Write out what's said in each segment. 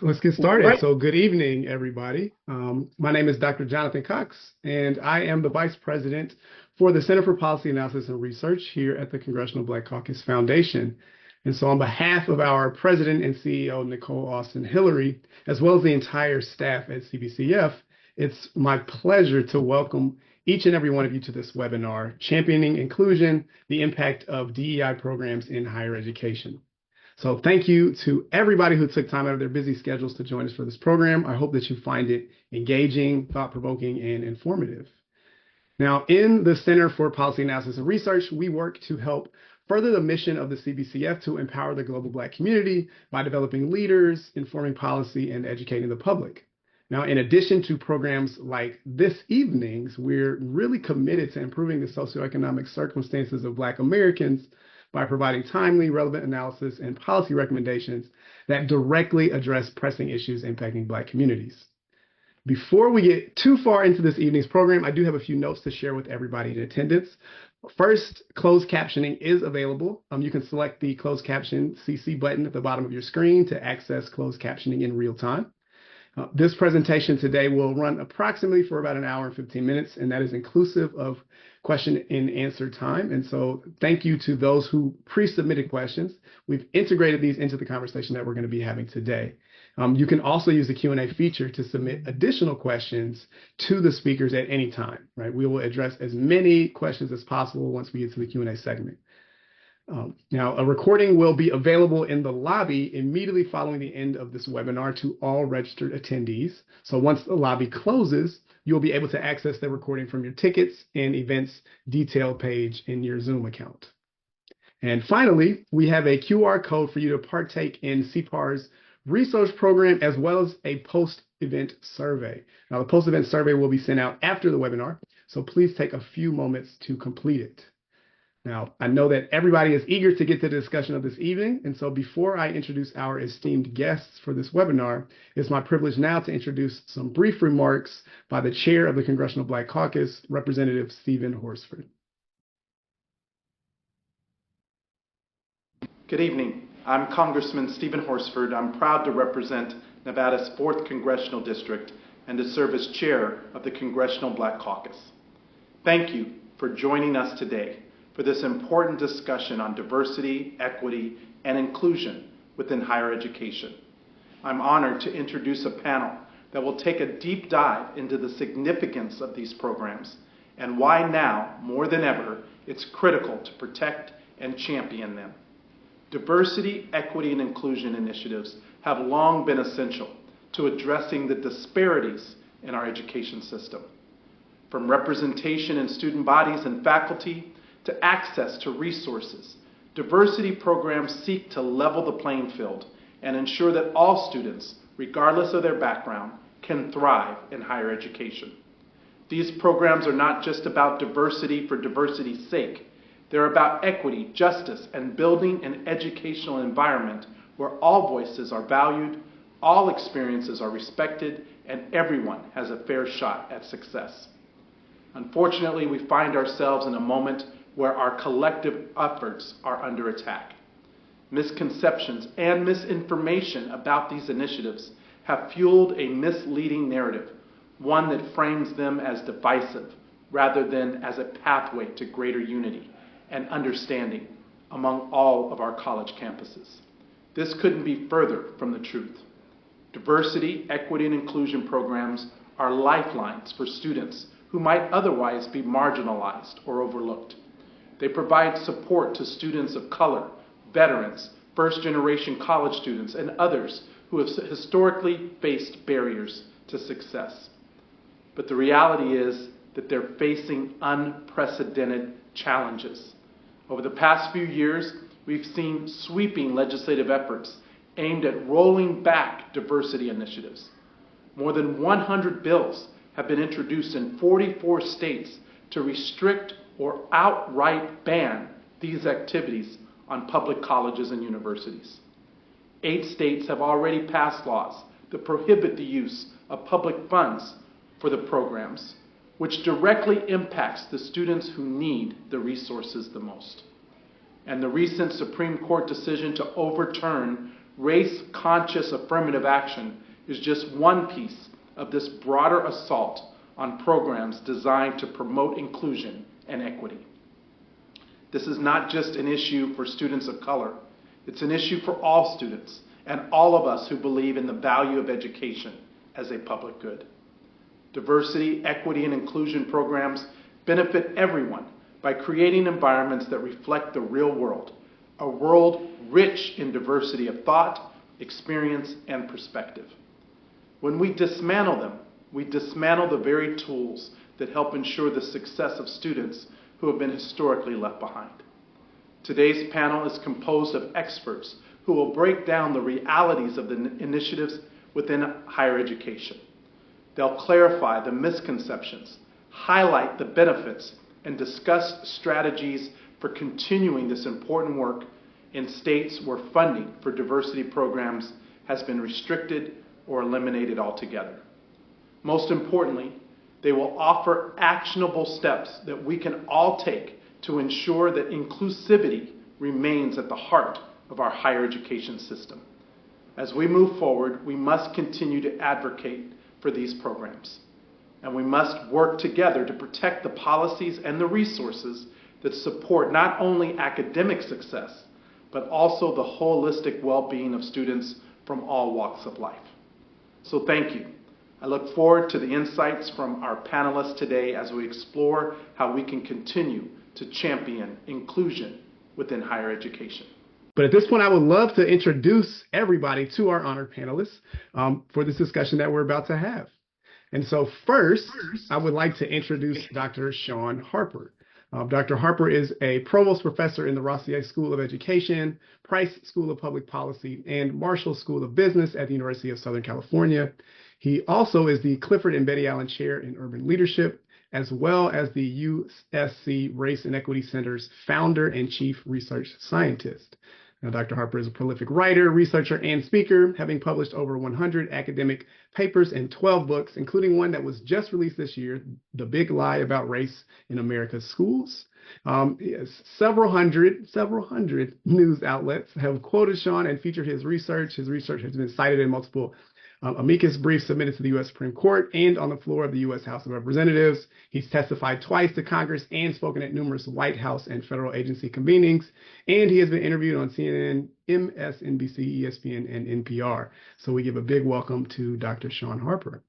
Let's get started. Right. So, good evening, everybody. My name is Dr. Jonathan Cox, and I am the Vice President for the Center for Policy Analysis and Research here at the Congressional Black Caucus Foundation. And so, on behalf of our President and CEO, Nicole Austin Hillary, as well as the entire staff at CBCF, it's my pleasure to welcome each and every one of you to this webinar, Championing Inclusion, the Impact of DEI Programs in Higher Education. So thank you to everybody who took time out of their busy schedules to join us for this program. I hope that you find it engaging, thought-provoking, and informative. Now, in the Center for Policy Analysis and Research, we work to help further the mission of the CBCF to empower the global Black community by developing leaders, informing policy, and educating the public. Now, in addition to programs like this evening's, we're really committed to improving the socioeconomic circumstances of Black Americans by providing timely, relevant analysis and policy recommendations that directly address pressing issues impacting Black communities. Before we get too far into this evening's program, I do have a few notes to share with everybody in attendance. First, closed captioning is available. You can select the closed caption CC button at the bottom of your screen to access closed captioning in real time. This presentation today will run approximately for about an hour and 15 minutes, and that is inclusive of question and answer time. And so thank you to those who pre-submitted questions. We've integrated these into the conversation that we're going to be having today. You can also use the Q&A feature to submit additional questions to the speakers at any time, right? We will address as many questions as possible once we get to the Q&A segment. Now, a recording will be available in the lobby immediately following the end of this webinar to all registered attendees. So once the lobby closes, you'll be able to access the recording from your tickets and events detail page in your Zoom account. And finally, we have a QR code for you to partake in CPAR's research program as well as a post-event survey. Now, the post-event survey will be sent out after the webinar, so please take a few moments to complete it. Now, I know that everybody is eager to get to the discussion of this evening, and so before I introduce our esteemed guests for this webinar, it's my privilege now to introduce some brief remarks by the chair of the Congressional Black Caucus, Representative Stephen Horsford. Good evening. I'm Congressman Stephen Horsford. I'm proud to represent Nevada's 4th Congressional District and to serve as chair of the Congressional Black Caucus. Thank you for joining us today for this important discussion on diversity, equity, and inclusion within higher education. I'm honored to introduce a panel that will take a deep dive into the significance of these programs and why now, more than ever, it's critical to protect and champion them. Diversity, equity, and inclusion initiatives have long been essential to addressing the disparities in our education system. From representation in student bodies and faculty to access to resources, diversity programs seek to level the playing field and ensure that all students, regardless of their background, can thrive in higher education. These programs are not just about diversity for diversity's sake. They're about equity, justice, and building an educational environment where all voices are valued, all experiences are respected, and everyone has a fair shot at success. Unfortunately, we find ourselves in a moment where our collective efforts are under attack. Misconceptions and misinformation about these initiatives have fueled a misleading narrative, one that frames them as divisive rather than as a pathway to greater unity and understanding among all of our college campuses. This couldn't be further from the truth. Diversity, equity, and inclusion programs are lifelines for students who might otherwise be marginalized or overlooked. They provide support to students of color, veterans, first-generation college students, and others who have historically faced barriers to success. But the reality is that they're facing unprecedented challenges. Over the past few years, we've seen sweeping legislative efforts aimed at rolling back diversity initiatives. More than 100 bills have been introduced in 44 states to restrict or outright ban these activities on public colleges and universities. 8 states have already passed laws that prohibit the use of public funds for the programs, which directly impacts the students who need the resources the most. And the recent Supreme Court decision to overturn race-conscious affirmative action is just one piece of this broader assault on programs designed to promote inclusion and equity. This is not just an issue for students of color. It's an issue for all students and all of us who believe in the value of education as a public good. Diversity, equity, and inclusion programs benefit everyone by creating environments that reflect the real world, a world rich in diversity of thought, experience, and perspective. When we dismantle them, we dismantle the very tools that help ensure the success of students who have been historically left behind. Today's panel is composed of experts who will break down the realities of the initiatives within higher education. They'll clarify the misconceptions, highlight the benefits, and discuss strategies for continuing this important work in states where funding for diversity programs has been restricted or eliminated altogether. Most importantly, they will offer actionable steps that we can all take to ensure that inclusivity remains at the heart of our higher education system. As we move forward, we must continue to advocate for these programs. And we must work together to protect the policies and the resources that support not only academic success, but also the holistic well-being of students from all walks of life. So thank you. I look forward to the insights from our panelists today as we explore how we can continue to champion inclusion within higher education. But at this point, I would love to introduce everybody to our honored panelists for this discussion that we're about to have. And so first, I would like to introduce Dr. Shaun Harper. Dr. Harper is a Provost Professor in the Rossier School of Education, Price School of Public Policy, and Marshall School of Business at the University of Southern California. He also is the Clifford and Betty Allen Chair in Urban Leadership, as well as the USC Race and Equity Center's founder and chief research scientist. Now, Dr. Harper is a prolific writer, researcher, and speaker, having published over 100 academic papers and 12 books, including one that was just released this year, The Big Lie About Race in America's Schools. Several hundred news outlets have quoted Shaun and featured his research. His research has been cited in multiple amicus briefs submitted to the U.S. Supreme Court and on the floor of the U.S. House of Representatives. He's testified twice to Congress and spoken at numerous White House and federal agency convenings. And he has been interviewed on CNN, MSNBC, ESPN, and NPR. So we give a big welcome to Dr. Shaun Harper.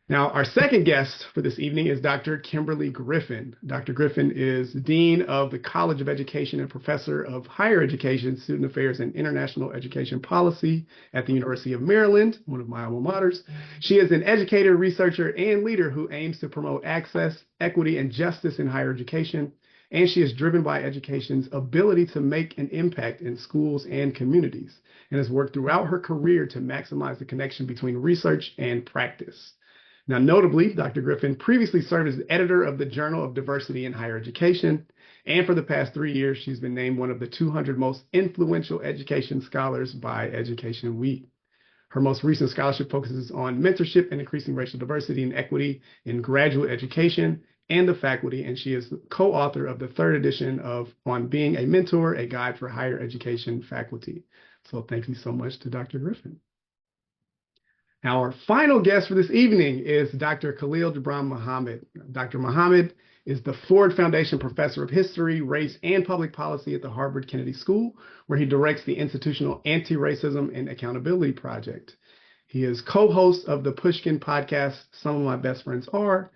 Now, our second guest for this evening is Dr. Kimberly Griffin. Dr. Griffin is Dean of the College of Education and Professor of Higher Education, Student Affairs, and International Education Policy at the University of Maryland, one of my alma maters. She is an educator, researcher, and leader who aims to promote access, equity, and justice in higher education. And she is driven by education's ability to make an impact in schools and communities, and has worked throughout her career to maximize the connection between research and practice. Now, notably, Dr. Griffin previously served as editor of the Journal of Diversity in Higher Education, and for the past 3 years, she's been named one of the 200 most influential education scholars by Education Week. Her most recent scholarship focuses on mentorship and increasing racial diversity and equity in graduate education and the faculty, and she is the co-author of the third edition of On Being a Mentor, a Guide for Higher Education Faculty. So thank you so much to Dr. Griffin. Our final guest for this evening is Dr. Khalil Muhammad. Dr. Muhammad is the Ford Foundation Professor of History, Race, and Public Policy at the Harvard Kennedy School, where he directs the Institutional Anti-Racism and Accountability Project. He is co-host of the Pushkin podcast, Some of My Best Friends Are,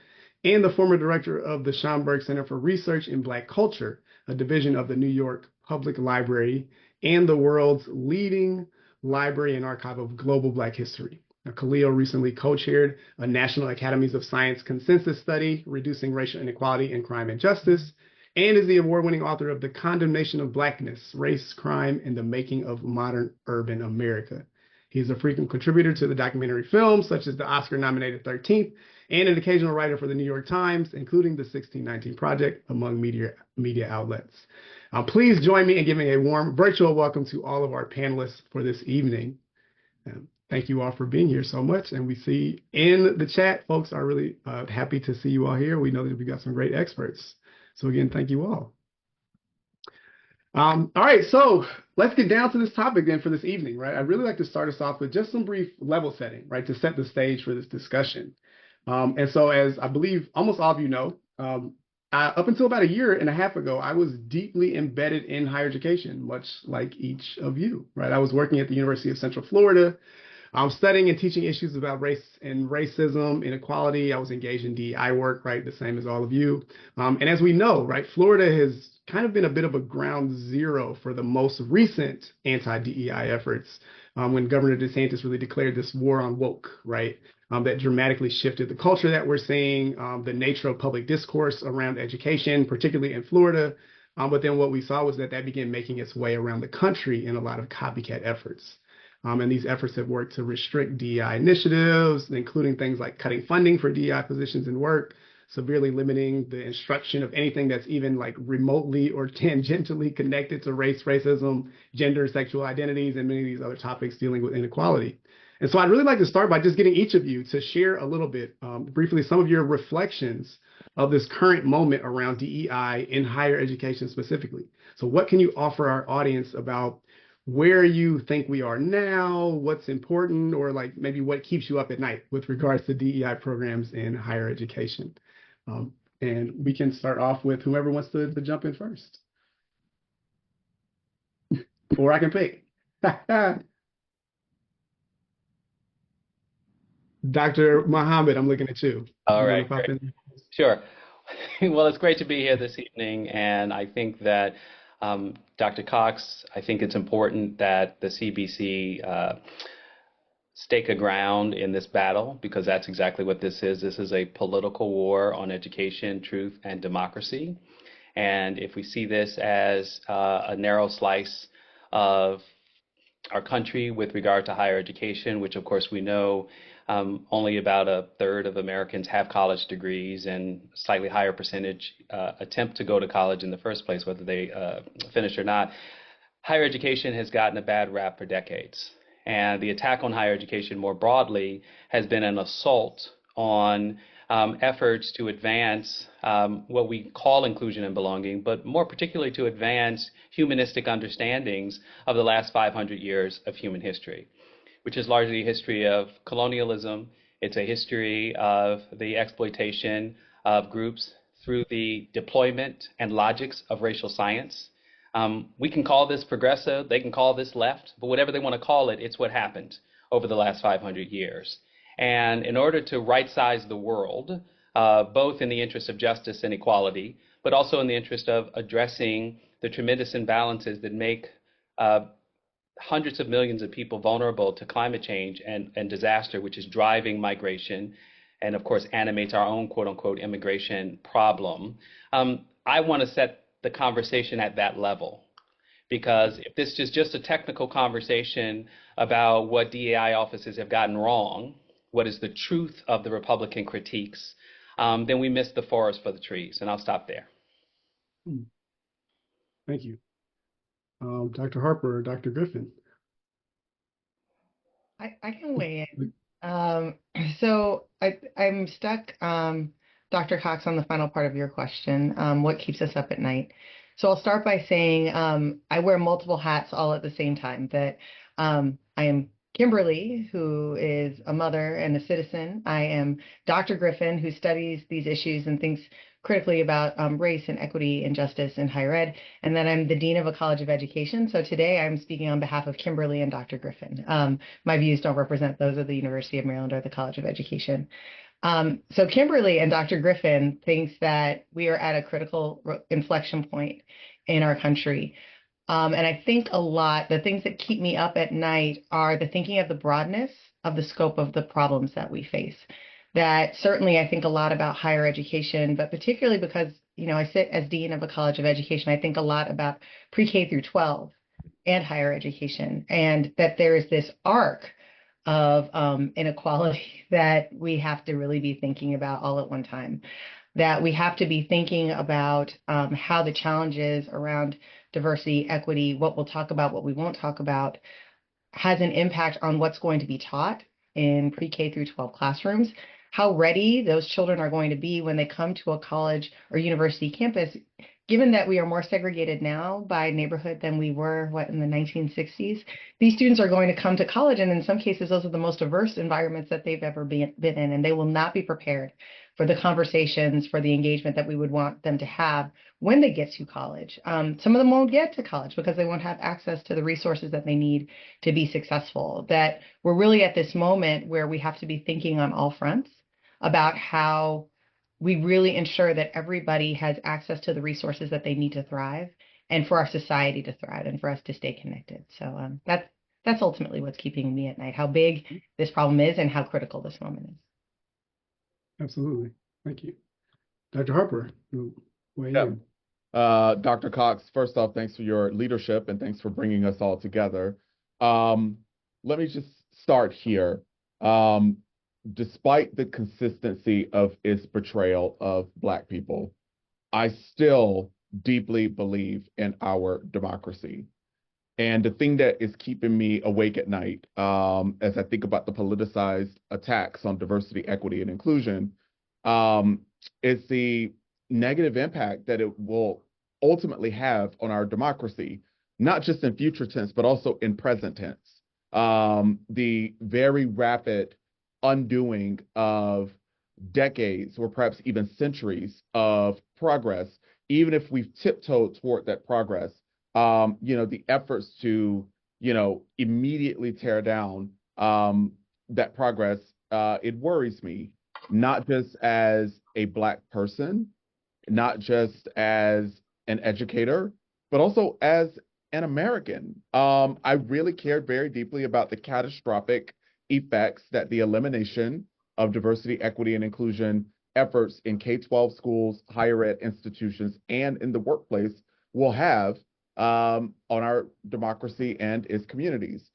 and the former director of the Schomburg Center for Research in Black Culture, a division of the New York Public Library and the world's leading library and archive of global Black history. Khalil recently co-chaired a National Academies of Science consensus study, Reducing Racial Inequality in Crime and Justice, and is the award-winning author of The Condemnation of Blackness, Race, Crime, and the Making of Modern Urban America. He's a frequent contributor to the documentary films, such as the Oscar-nominated 13th, and an occasional writer for the New York Times, including the 1619 Project, among media outlets. Please join me in giving a warm virtual welcome to all of our panelists for this evening. Thank you all for being here so much. And we see in the chat, folks are really happy to see you all here. We know that we've got some great experts. So again, thank you all. All right, so let's get down to this topic then for this evening, right? I'd really like to start us off with just some brief level setting, right, to set the stage for this discussion. And so, as I believe almost all of you know, up until about a year and a half ago, I was deeply embedded in higher education, much like each of you, right? I was working at the University of Central Florida. I'm studying and teaching issues about race and racism, inequality. I was engaged in DEI work, right? The same as all of you. And as we know, right, Florida has kind of been a bit of a ground zero for the most recent anti-DEI efforts when Governor DeSantis really declared this war on woke, right? That dramatically shifted the culture that we're seeing, the nature of public discourse around education, particularly in Florida. But then what we saw was that began making its way around the country in a lot of copycat efforts. And these efforts have worked to restrict DEI initiatives, including things like cutting funding for DEI positions in work, severely limiting the instruction of anything that's even like remotely or tangentially connected to race, racism, gender, sexual identities, and many of these other topics dealing with inequality. And so I'd really like to start by just getting each of you to share a little bit, briefly, some of your reflections of this current moment around DEI in higher education specifically. So what can you offer our audience about where you think we are now, what's important, or like maybe what keeps you up at night with regards to DEI programs in higher education? And we can start off with whoever wants to jump in first. Or I can pick. Dr. Muhammad, I'm looking at you. All You want right, to pop great. in? Sure. Well, it's great to be here this evening, and I think that Dr. Cox, I think it's important that the CBC stake a ground in this battle because that's exactly what this is. This is a political war on education, truth, and democracy. And if we see this as a narrow slice of our country with regard to higher education, which of course we know only about a third of Americans have college degrees and slightly higher percentage attempt to go to college in the first place, whether they finish or not. Higher education has gotten a bad rap for decades. And the attack on higher education more broadly has been an assault on efforts to advance what we call inclusion and belonging, but more particularly to advance humanistic understandings of the last 500 years of human history, which is largely a history of colonialism. It's a history of the exploitation of groups through the deployment and logics of racial science. We can call this progressive, they can call this left, but whatever they want to call it, it's what happened over the last 500 years. And in order to right-size the world, both in the interest of justice and equality, but also in the interest of addressing the tremendous imbalances that make hundreds of millions of people vulnerable to climate change and disaster, which is driving migration and, of course, animates our own quote-unquote immigration problem. I want to set the conversation at that level, because if this is just a technical conversation about what DEI offices have gotten wrong, what is the truth of the Republican critiques, then we miss the forest for the trees. And I'll stop there. Thank you. Dr. Harper or Dr. Griffin? I can weigh in. So I'm stuck, Dr. Cox, on the final part of your question, what keeps us up at night? So I'll start by saying I wear multiple hats all at the same time, that I am Kimberly, who is a mother and a citizen. I am Dr. Griffin, who studies these issues and thinks critically about race and equity and justice in higher ed. And then I'm the Dean of a College of Education. So today I'm speaking on behalf of Kimberly and Dr. Griffin. My views don't represent those of the University of Maryland or the College of Education. So Kimberly and Dr. Griffin thinks that we are at a critical inflection point in our country. And I think a lot, the things that keep me up at night are the thinking of the broadness of the scope of the problems that we face. That certainly I think a lot about higher education, but particularly because, I sit as Dean of a College of Education, I think a lot about pre-K through 12 and higher education, and that there is this arc of inequality that we have to really be thinking about all at one time. That we have to be thinking about how the challenges around diversity, equity, what we'll talk about, what we won't talk about, has an impact on what's going to be taught in pre-K through 12 classrooms, how ready those children are going to be when they come to a college or university campus given that we are more segregated now by neighborhood than we were, in the 1960s, these students are going to come to college, and in some cases, those are the most diverse environments that they've ever been in, and they will not be prepared for the conversations, for the engagement that we would want them to have when they get to college. Some of them won't get to college because they won't have access to the resources that they need to be successful. That we're really at this moment where we have to be thinking on all fronts about how we really ensure that everybody has access to the resources that they need to thrive, and for our society to thrive, and for us to stay connected. So that's ultimately what's keeping me at night, how big this problem is and how critical this moment is. Absolutely. Thank you. Dr. Harper, weigh Yeah. in. Dr. Cox, first off, thanks for your leadership and thanks for bringing us all together. Let me just start here. Despite the consistency of its portrayal of Black people, I still deeply believe in our democracy. And the thing that is keeping me awake at night, as I think about the politicized attacks on diversity, equity, and inclusion, is the negative impact that it will ultimately have on our democracy, not just in future tense, but also in present tense. The very rapid undoing of decades or perhaps even centuries of progress, even if we've tiptoed toward that progress, the efforts to, immediately tear down that progress, it worries me, not just as a Black person, not just as an educator, but also as an American. I really cared very deeply about the catastrophic effects that the elimination of diversity, equity, and inclusion efforts in K-12 schools, higher ed institutions, and in the workplace will have on our democracy and its communities.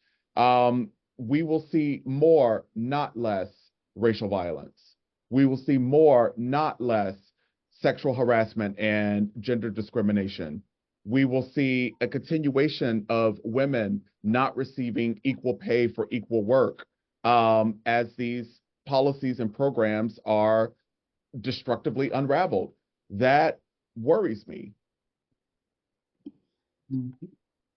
We will see more, not less, racial violence. We will see more, not less, sexual harassment and gender discrimination. We will see a continuation of women not receiving equal pay for equal work as these policies and programs are destructively unraveled. That worries me.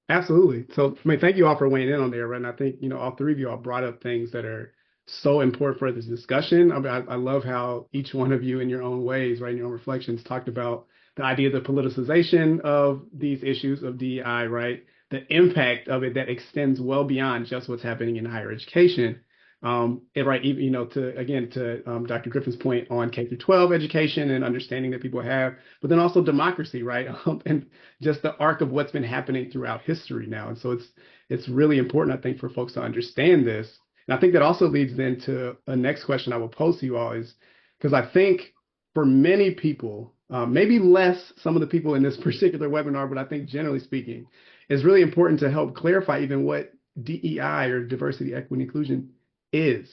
Absolutely. So, thank you all for weighing in on there, right? And I think, all three of you all brought up things that are so important for this discussion. I love how each one of you in your own ways, right, in your own reflections, talked about the idea of the politicization of these issues of DEI, right? The impact of it that extends well beyond just what's happening in higher education. And right, even, to Dr. Griffin's point on K through 12 education and understanding that people have, but then also democracy, right? And just the arc of what's been happening throughout history now. And so it's really important, I think, for folks to understand this. And I think that also leads then to a next question I will pose to you all is, because I think for many people, maybe less some of the people in this particular webinar, but I think generally speaking, it's really important to help clarify even what DEI or diversity, equity, and inclusion is,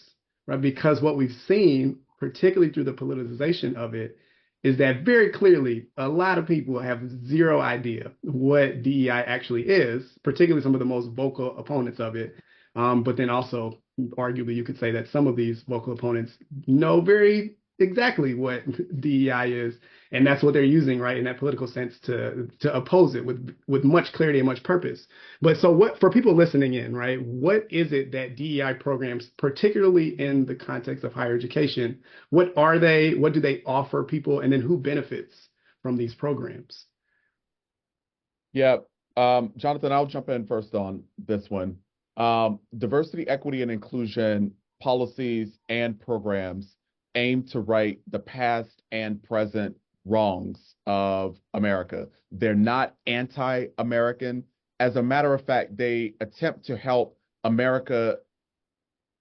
right? Because what we've seen, particularly through the politicization of it, is that very clearly a lot of people have zero idea what DEI actually is, particularly some of the most vocal opponents of it. But then also, arguably, you could say that some of these vocal opponents know very exactly what DEI is, and that's what they're using, right, in that political sense to oppose it with much clarity and much purpose. But so what, for people listening in, right, what is it that DEI programs, particularly in the context of higher education, what are they, what do they offer people, and then who benefits from these programs? Yeah, Jonathan, I'll jump in first on this one. Diversity, equity, and inclusion policies and programs aim to right the past and present wrongs of America. They're not anti-American. As a matter of fact, they attempt to help America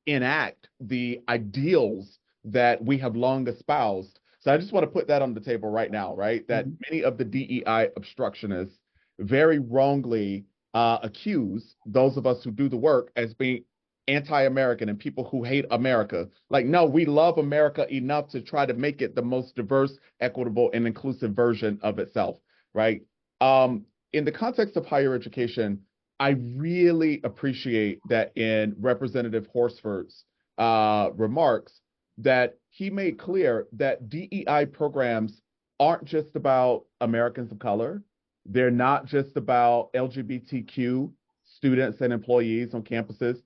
enact the ideals that we have long espoused. So I just want to put that on the table right now, right? That many of the DEI obstructionists very wrongly accuse those of us who do the work as being anti-American and people who hate America. Like, no, we love America enough to try to make it the most diverse, equitable, and inclusive version of itself, right? In the context of higher education, I really appreciate that in Representative Horsford's remarks, that he made clear that DEI programs aren't just about Americans of color. They're not just about LGBTQ students and employees on campuses.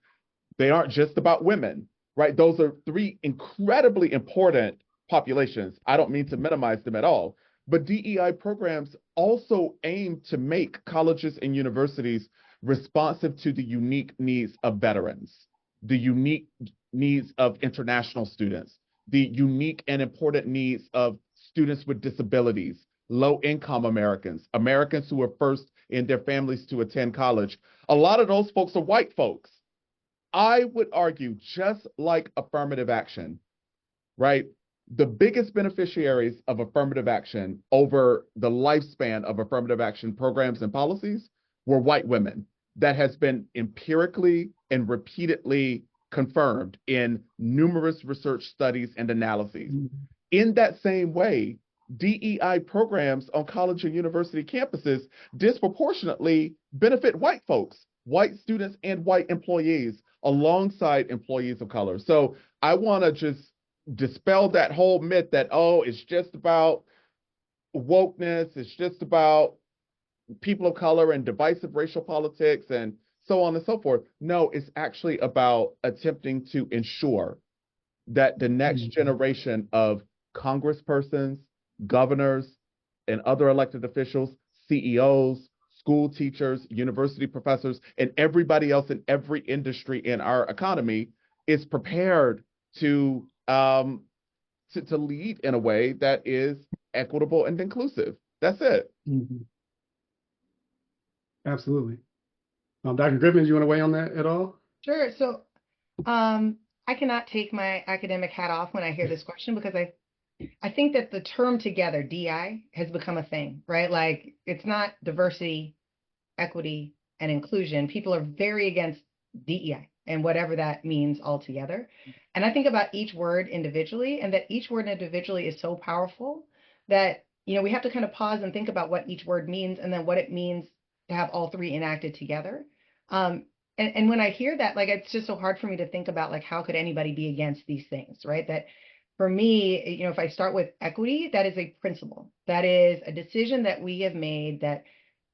They aren't just about women, right? Those are three incredibly important populations. I don't mean to minimize them at all, but DEI programs also aim to make colleges and universities responsive to the unique needs of veterans, the unique needs of international students, the unique and important needs of students with disabilities, low-income Americans, Americans who are first in their families to attend college. A lot of those folks are white folks. I would argue, just like affirmative action, right? The biggest beneficiaries of affirmative action over the lifespan of affirmative action programs and policies were white women. That has been empirically and repeatedly confirmed in numerous research studies and analyses. In that same way, DEI programs on college and university campuses disproportionately benefit white folks, white students and white employees alongside employees of color. So I want to just dispel that whole myth that, oh, it's just about wokeness, it's just about people of color and divisive racial politics and so on and so forth. No, it's actually about attempting to ensure that the next generation of congresspersons, governors, and other elected officials, CEOs, school teachers, university professors, and everybody else in every industry in our economy is prepared to lead in a way that is equitable and inclusive. That's it. Absolutely. Dr. Griffin, do you want to weigh on that at all? Sure. So I cannot take my academic hat off when I hear this question, because I think that the term together, DI, has become a thing, right? Like, it's not diversity, equity, and inclusion. People are very against DEI and whatever that means altogether. And I think about each word individually, and that each word individually is so powerful that, we have to kind of pause and think about what each word means and then what it means to have all three enacted together. And when I hear that, like, it's just so hard for me to think about, like, how could anybody be against these things, right? That for me, if I start with equity, that is a principle. That is a decision that we have made, that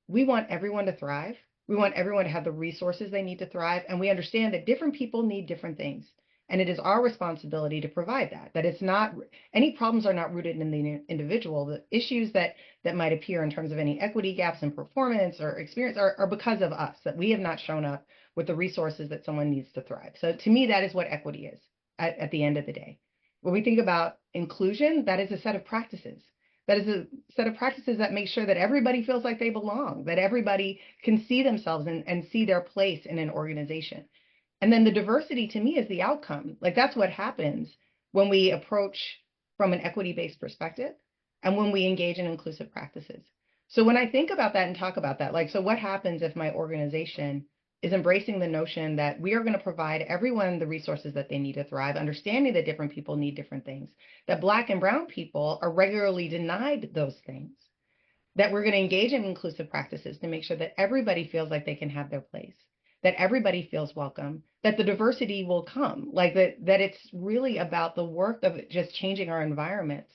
we want everyone to thrive. We want everyone to have the resources they need to thrive. And we understand that different people need different things. And it is our responsibility to provide that. That it's not, any problems are not rooted in the individual. The issues that might appear in terms of any equity gaps in performance or experience are because of us, that we have not shown up with the resources that someone needs to thrive. So to me, that is what equity is at the end of the day. When we think about inclusion, that is a set of practices. That is a set of practices that make sure that everybody feels like they belong, that everybody can see themselves and see their place in an organization. And then the diversity, to me, is the outcome. Like, that's what happens when we approach from an equity-based perspective and when we engage in inclusive practices. So when I think about that and talk about that, like, so what happens if my organization is embracing the notion that we are going to provide everyone the resources that they need to thrive, understanding that different people need different things, that Black and brown people are regularly denied those things, that we're going to engage in inclusive practices to make sure that everybody feels like they can have their place, that everybody feels welcome, that the diversity will come, like that it's really about the work of just changing our environments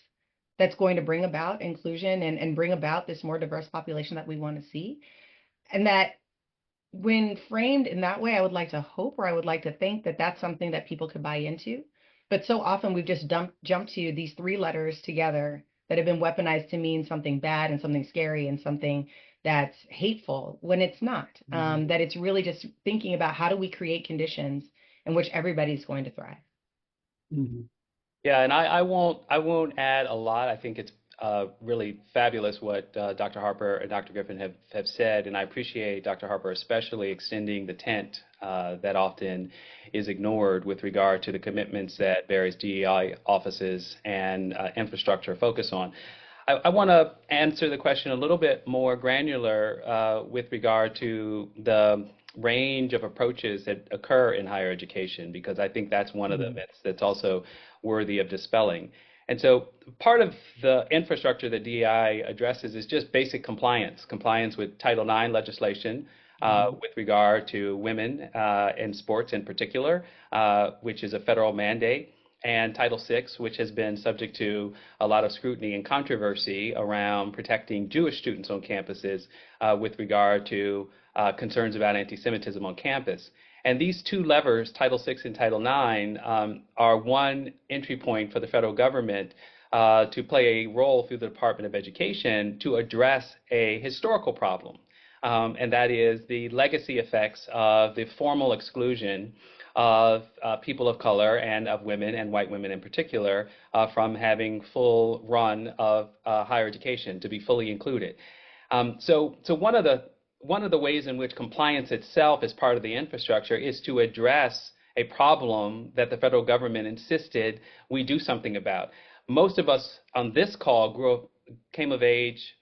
that's going to bring about inclusion and bring about this more diverse population that we want to see. And that when framed in that way, I would like to hope, or I would like to think, that that's something that people could buy into. But so often we've just jumped to these three letters together that have been weaponized to mean something bad and something scary and something that's hateful, when it's not. That it's really just thinking about how do we create conditions in which everybody's going to thrive. Yeah, and I won't add a lot. I think it's really fabulous what Dr. Harper and Dr. Griffin have said, and I appreciate Dr. Harper especially extending the tent that often is ignored with regard to the commitments that various DEI offices and infrastructure focus on. I want to answer the question a little bit more granular with regard to the range of approaches that occur in higher education, because I think that's one of the myths that's also worthy of dispelling. And so part of the infrastructure that DEI addresses is just basic compliance with Title IX legislation with regard to women in sports in particular, which is a federal mandate. and Title VI, which has been subject to a lot of scrutiny and controversy around protecting Jewish students on campuses with regard to concerns about anti-Semitism on campus. And these two levers, Title VI and Title IX, are one entry point for the federal government to play a role through the Department of Education to address a historical problem. And that is the legacy effects of the formal exclusion of people of color and of women, and white women in particular, from having full run of higher education, to be fully included. So one of the ways in which compliance itself is part of the infrastructure is to address a problem that the federal government insisted we do something about. Most of us on this call came of age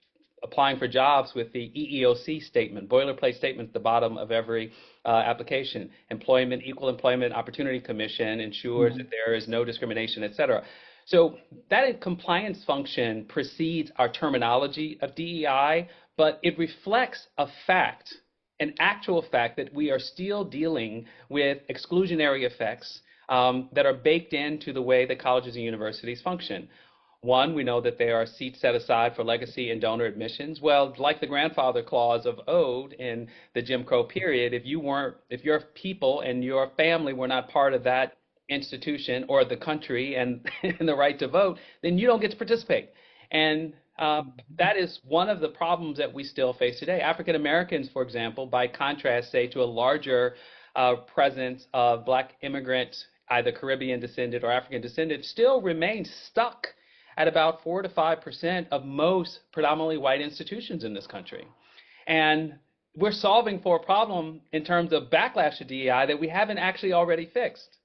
applying for jobs with the EEOC statement, boilerplate statement at the bottom of every application. Equal Employment Opportunity Commission ensures that there is no discrimination, et cetera. So that compliance function precedes our terminology of DEI, but it reflects a fact, an actual fact, that we are still dealing with exclusionary effects that are baked into the way that colleges and universities function. One, we know that there are seats set aside for legacy and donor admissions. Well, like the grandfather clause of old in the Jim Crow period, if your people and your family were not part of that institution or the country and, and the right to vote, then you don't get to participate. And that is one of the problems that we still face today. African Americans, for example, by contrast, say, to a larger presence of Black immigrants, either Caribbean descended or African descended, still remain stuck at about 4 to 5% of most predominantly white institutions in this country. And we're solving for a problem in terms of backlash to DEI that we haven't actually already fixed.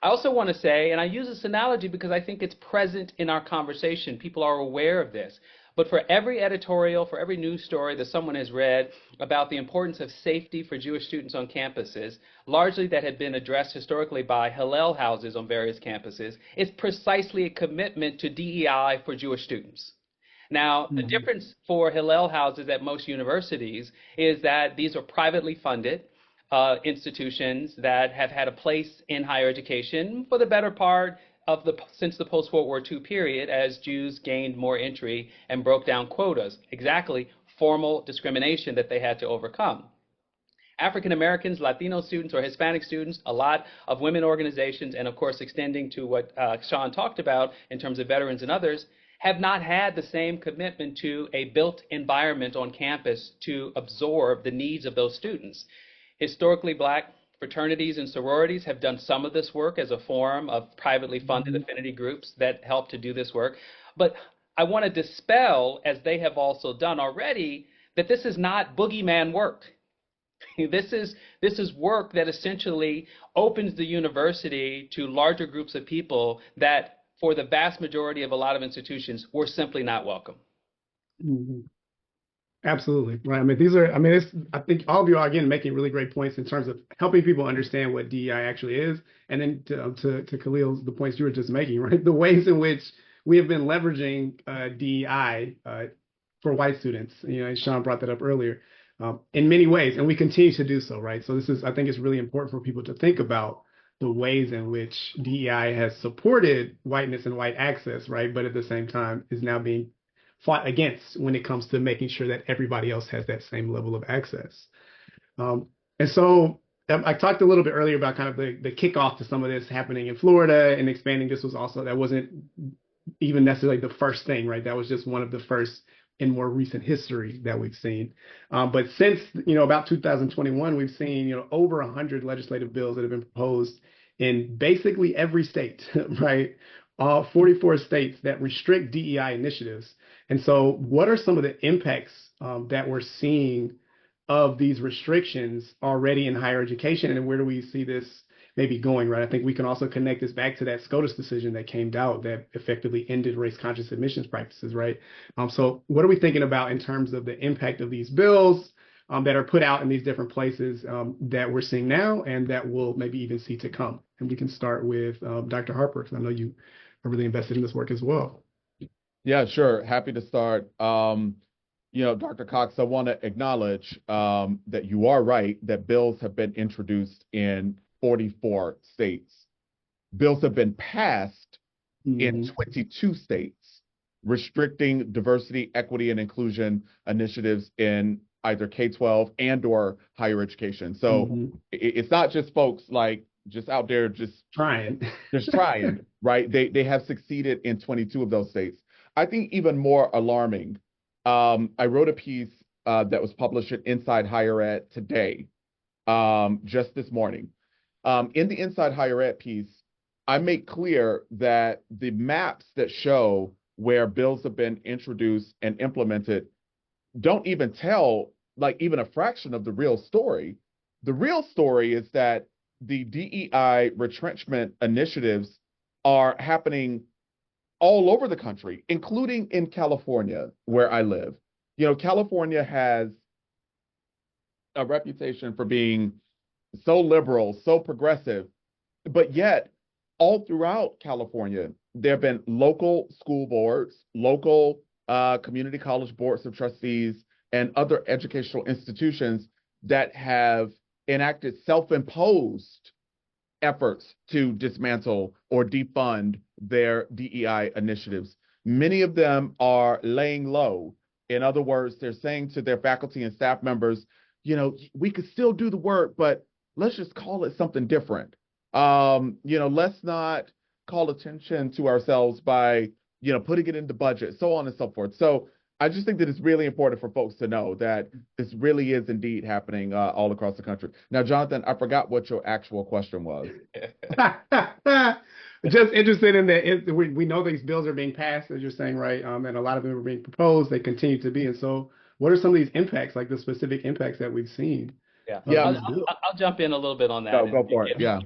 I also want to say, and I use this analogy because I think it's present in our conversation, people are aware of this, but for every editorial, for every news story that someone has read about the importance of safety for Jewish students on campuses, largely that had been addressed historically by Hillel houses on various campuses, is precisely a commitment to DEI for Jewish students. Now, the difference for Hillel houses at most universities is that these are privately funded institutions that have had a place in higher education for the better part of since the post-World War II period, as Jews gained more entry and broke down quotas, exactly formal discrimination that they had to overcome. African Americans, Latino students, or Hispanic students, a lot of women organizations, and of course extending to what Shaun talked about in terms of veterans and others, have not had the same commitment to a built environment on campus to absorb the needs of those students. Historically Black fraternities and sororities have done some of this work as a form of privately funded affinity groups that help to do this work. But I want to dispel, as they have also done already, that this is not boogeyman work. This is work that essentially opens the university to larger groups of people that, for the vast majority of a lot of institutions, were simply not welcome. Absolutely. Right. I think all of you are, again, making really great points in terms of helping people understand what DEI actually is. And then to Khalil's, the points you were just making, right? The ways in which we have been leveraging DEI for white students, and Shaun brought that up earlier, in many ways, and we continue to do so, right? So I think it's really important for people to think about the ways in which DEI has supported whiteness and white access, right? But at the same time is now being fought against when it comes to making sure that everybody else has that same level of access. And so I talked a little bit earlier about kind of the kickoff to some of this happening in Florida and expanding. That wasn't even necessarily the first thing, right? That was just one of the first in more recent history that we've seen. But since, about 2021, we've seen, over 100 legislative bills that have been proposed in basically every state, right? All 44 states that restrict DEI initiatives. And so what are some of the impacts that we're seeing of these restrictions already in higher education, and where do we see this maybe going, right? I think we can also connect this back to that SCOTUS decision that came out that effectively ended race-conscious admissions practices, right? So what are we thinking about in terms of the impact of these bills that are put out in these different places that we're seeing now and that we'll maybe even see to come? And we can start with Dr. Harper, because I know you are really invested in this work as well. Yeah, sure. Happy to start. Dr. Cox, I want to acknowledge that you are right, that bills have been introduced in 44 states. bills have been passed in Mhm. 22 states restricting diversity, equity, and inclusion initiatives in either K-12 and or higher education. So Mhm. it's not just folks like just out there Trying. just trying, right? They have succeeded in 22 of those states. I think even more alarming, I wrote a piece that was published in Inside Higher Ed today, just this morning. In the Inside Higher Ed piece, I make clear that the maps that show where bills have been introduced and implemented don't even tell like even a fraction of the real story. The real story is that the DEI retrenchment initiatives are happening all over the country, including in California, where I live. You know, California has a reputation for being so liberal, so progressive, but yet all throughout California, there have been local school boards, local community college boards of trustees, and other educational institutions that have enacted self-imposed efforts to dismantle or defund their DEI initiatives. Many of them are laying low. In other words, they're saying to their faculty and staff members, you know, we could still do the work, but let's just call it something different. You know, let's not call attention to ourselves by, you know, putting it in the budget, so on and so forth. So I just think that it's really important for folks to know that this really is indeed happening all across the country. Now, Jonathan, I forgot what your actual question was. Just interested in that we know these bills are being passed, as you're saying, right? And a lot of them are being proposed. They continue to be. And so, what are some of these impacts, like the specific impacts that we've seen Yeah, of Yeah, these bills? I'll jump in a little bit on that go, and go for it. give Yeah.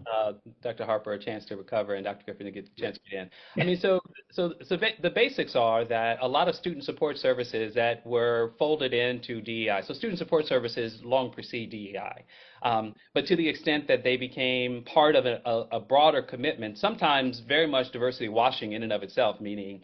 Dr. Harper a chance to recover and Dr. Griffin to get a chance to get in. I mean, the basics are that a lot of student support services that were folded into DEI. So student support services long precede DEI, but to the extent that they became part of a broader commitment, sometimes very much diversity washing in and of itself, meaning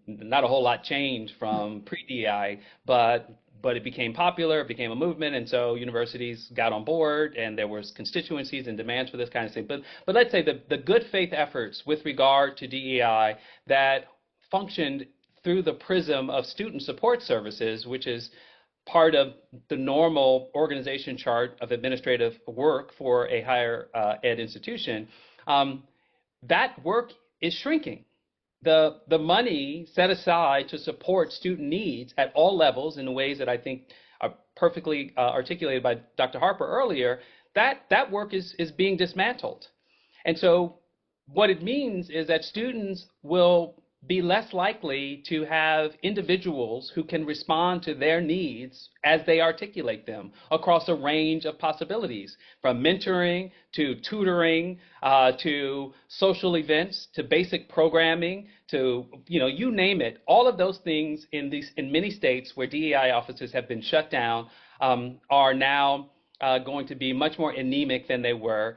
not a whole lot changed from pre-DEI, but it became popular, it became a movement, and so universities got on board, and there was constituencies and demands for this kind of thing. But let's say the good faith efforts with regard to DEI that functioned through the prism of student support services, which is part of the normal organization chart of administrative work for a higher ed institution, that work is shrinking. The money set aside to support student needs at all levels in the ways that I think are perfectly articulated by Dr. Harper earlier, that work is being dismantled. And so what it means is that students will be less likely to have individuals who can respond to their needs as they articulate them across a range of possibilities, from mentoring to tutoring to social events to basic programming to, you know, you name it. All of those things in many states where DEI offices have been shut down are now going to be much more anemic than they were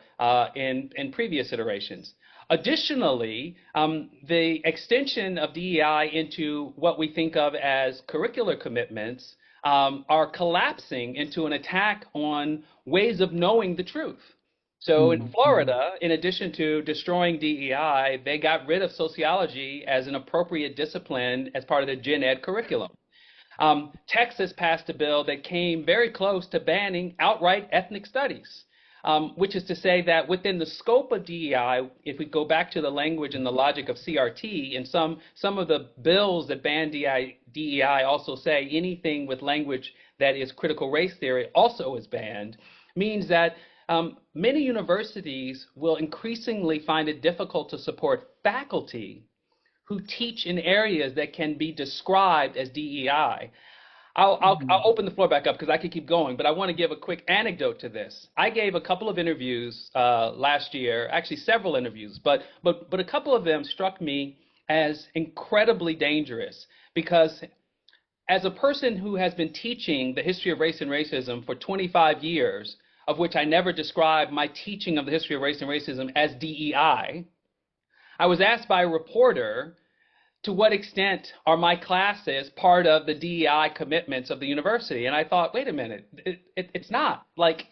in previous iterations. Additionally, the extension of DEI into what we think of as curricular commitments are collapsing into an attack on ways of knowing the truth. So in Florida, in addition to destroying DEI, they got rid of sociology as an appropriate discipline as part of the gen ed curriculum. Texas passed a bill that came very close to banning outright ethnic studies. Which is to say that within the scope of DEI, if we go back to the language and the logic of CRT, and some of the bills that ban DEI also say anything with language that is critical race theory also is banned, means that many universities will increasingly find it difficult to support faculty who teach in areas that can be described as DEI. I'll open the floor back up because I could keep going, but I want to give a quick anecdote to this. I gave a couple of interviews last year, actually several interviews, but a couple of them struck me as incredibly dangerous because as a person who has been teaching the history of race and racism for 25 years, of which I never described my teaching of the history of race and racism as DEI, I was asked by a reporter, to what extent are my classes part of the DEI commitments of the university? And I thought, wait a minute, it's not. Like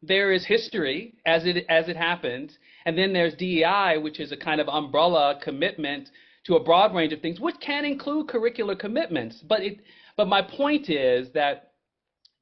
there is history as it happened, and then there's DEI, which is a kind of umbrella commitment to a broad range of things, which can include curricular commitments. But my point is that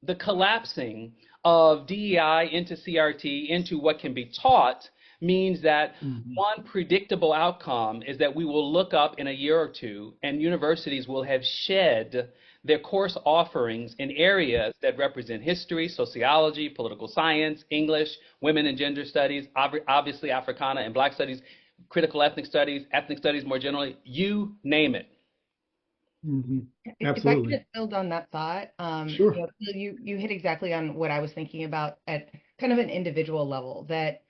the collapsing of DEI into CRT into what can be taught means that one predictable outcome is that we will look up in a year or two and universities will have shed their course offerings in areas that represent history, sociology, political science, English, women and gender studies, obviously Africana and Black studies, critical ethnic studies more generally, you name it. If I could just build on that thought, Sure. You hit exactly on what I was thinking about at kind of an individual level, that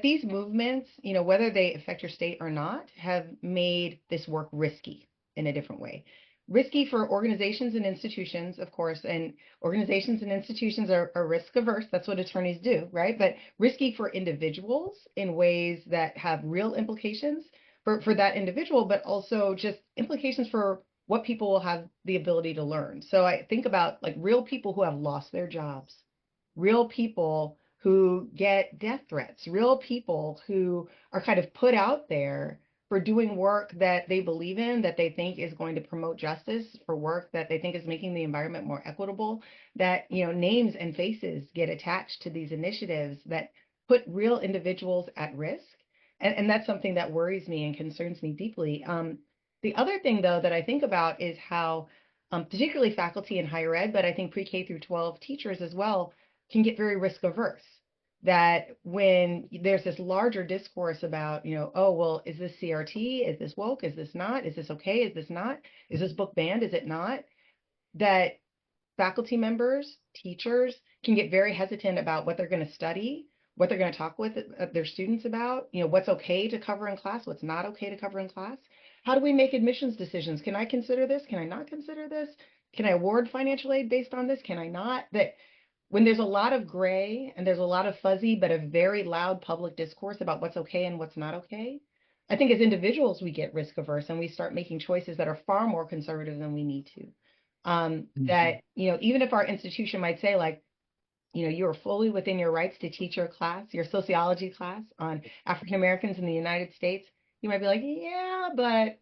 these movements, whether they affect your state or not, have made this work risky in a different way. Risky for organizations and institutions, of course, and organizations and institutions are risk averse. That's what attorneys do, right? But risky for individuals in ways that have real implications for that individual, but also just implications for what people will have the ability to learn. So I think about like real people who have lost their jobs, real people who get death threats, real people who are kind of put out there for doing work that they believe in, that they think is going to promote justice, for work that they think is making the environment more equitable, that, names and faces get attached to these initiatives that put real individuals at risk. And that's something that worries me and concerns me deeply. The other thing, though, that I think about is how, particularly faculty in higher ed, but I think pre-K through 12 teachers as well, can get very risk averse. That when there's this larger discourse about, oh, well, is this CRT? Is this woke? Is this not? Is this okay? Is this not? Is this book banned? Is it not? That faculty members, teachers can get very hesitant about what they're going to study, what they're going to talk with their students about, what's okay to cover in class, what's not okay to cover in class. How do we make admissions decisions? Can I consider this? Can I not consider this? Can I award financial aid based on this? Can I not? That when there's a lot of gray and there's a lot of fuzzy, but a very loud public discourse about what's okay and what's not okay, I think as individuals, we get risk averse and we start making choices that are far more conservative than we need to. That, even if our institution might say like, you are fully within your rights to teach your class, your sociology class on African Americans in the United States, you might be like, yeah, but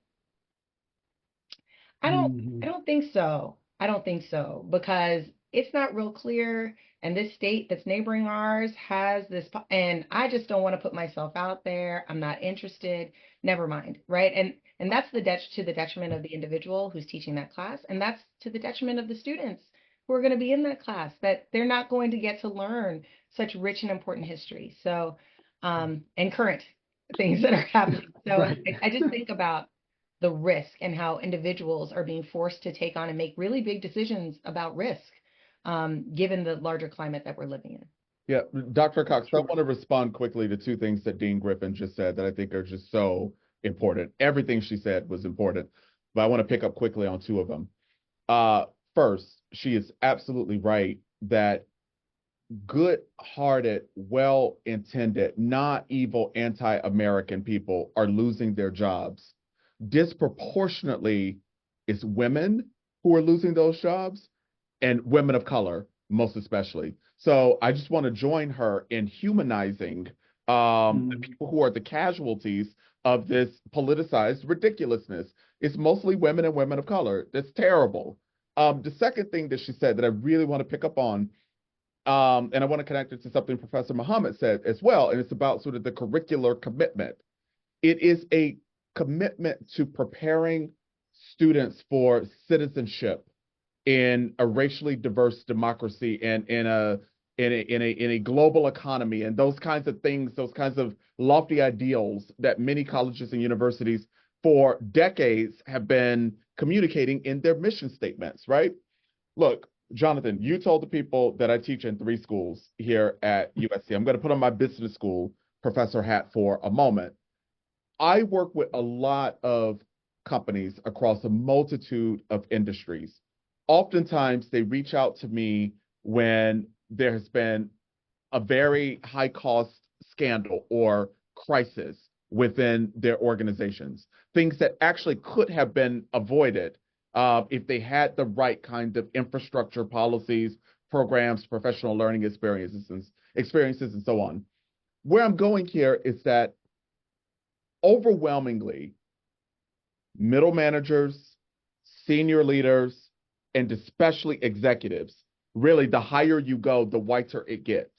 I don't think so. I don't think so, because it's not real clear. And this state that's neighboring ours has this, and I just don't want to put myself out there. I'm not interested. Never mind, right? And that's to the detriment of the individual who's teaching that class, and that's to the detriment of the students who are going to be in that class, that they're not going to get to learn such rich and important history. So, and current things that are happening. So Right. I just think about the risk and how individuals are being forced to take on and make really big decisions about risk, given the larger climate that we're living in. Yeah, Dr. Cox, I want to respond quickly to two things that Dean Griffin just said that I think are just so important. Everything she said was important, but I want to pick up quickly on two of them. First, she is absolutely right that good-hearted, well-intended, not evil anti-American people are losing their jobs. Disproportionately, it's women who are losing those jobs, and women of color, most especially. So I just want to join her in humanizing the people who are the casualties of this politicized ridiculousness. It's mostly women and women of color. That's terrible. The second thing that she said that I really want to pick up on, and I want to connect it to something Professor Muhammad said as well, and it's about sort of the curricular commitment. It is a commitment to preparing students for citizenship in a racially diverse democracy and in a global economy, and those kinds of things, those kinds of lofty ideals that many colleges and universities for decades have been communicating in their mission statements, right? Look, Jonathan, you told the people that I teach in 3 schools here at USC. I'm going to put on my business school professor hat for a moment. I work with a lot of companies across a multitude of industries. Oftentimes, they reach out to me when there has been a very high-cost scandal or crisis within their organizations, things that actually could have been avoided if they had the right kind of infrastructure policies, programs, professional learning experiences, and so on. Where I'm going here is that overwhelmingly, middle managers, senior leaders, and especially executives, really, the higher you go, the whiter it gets,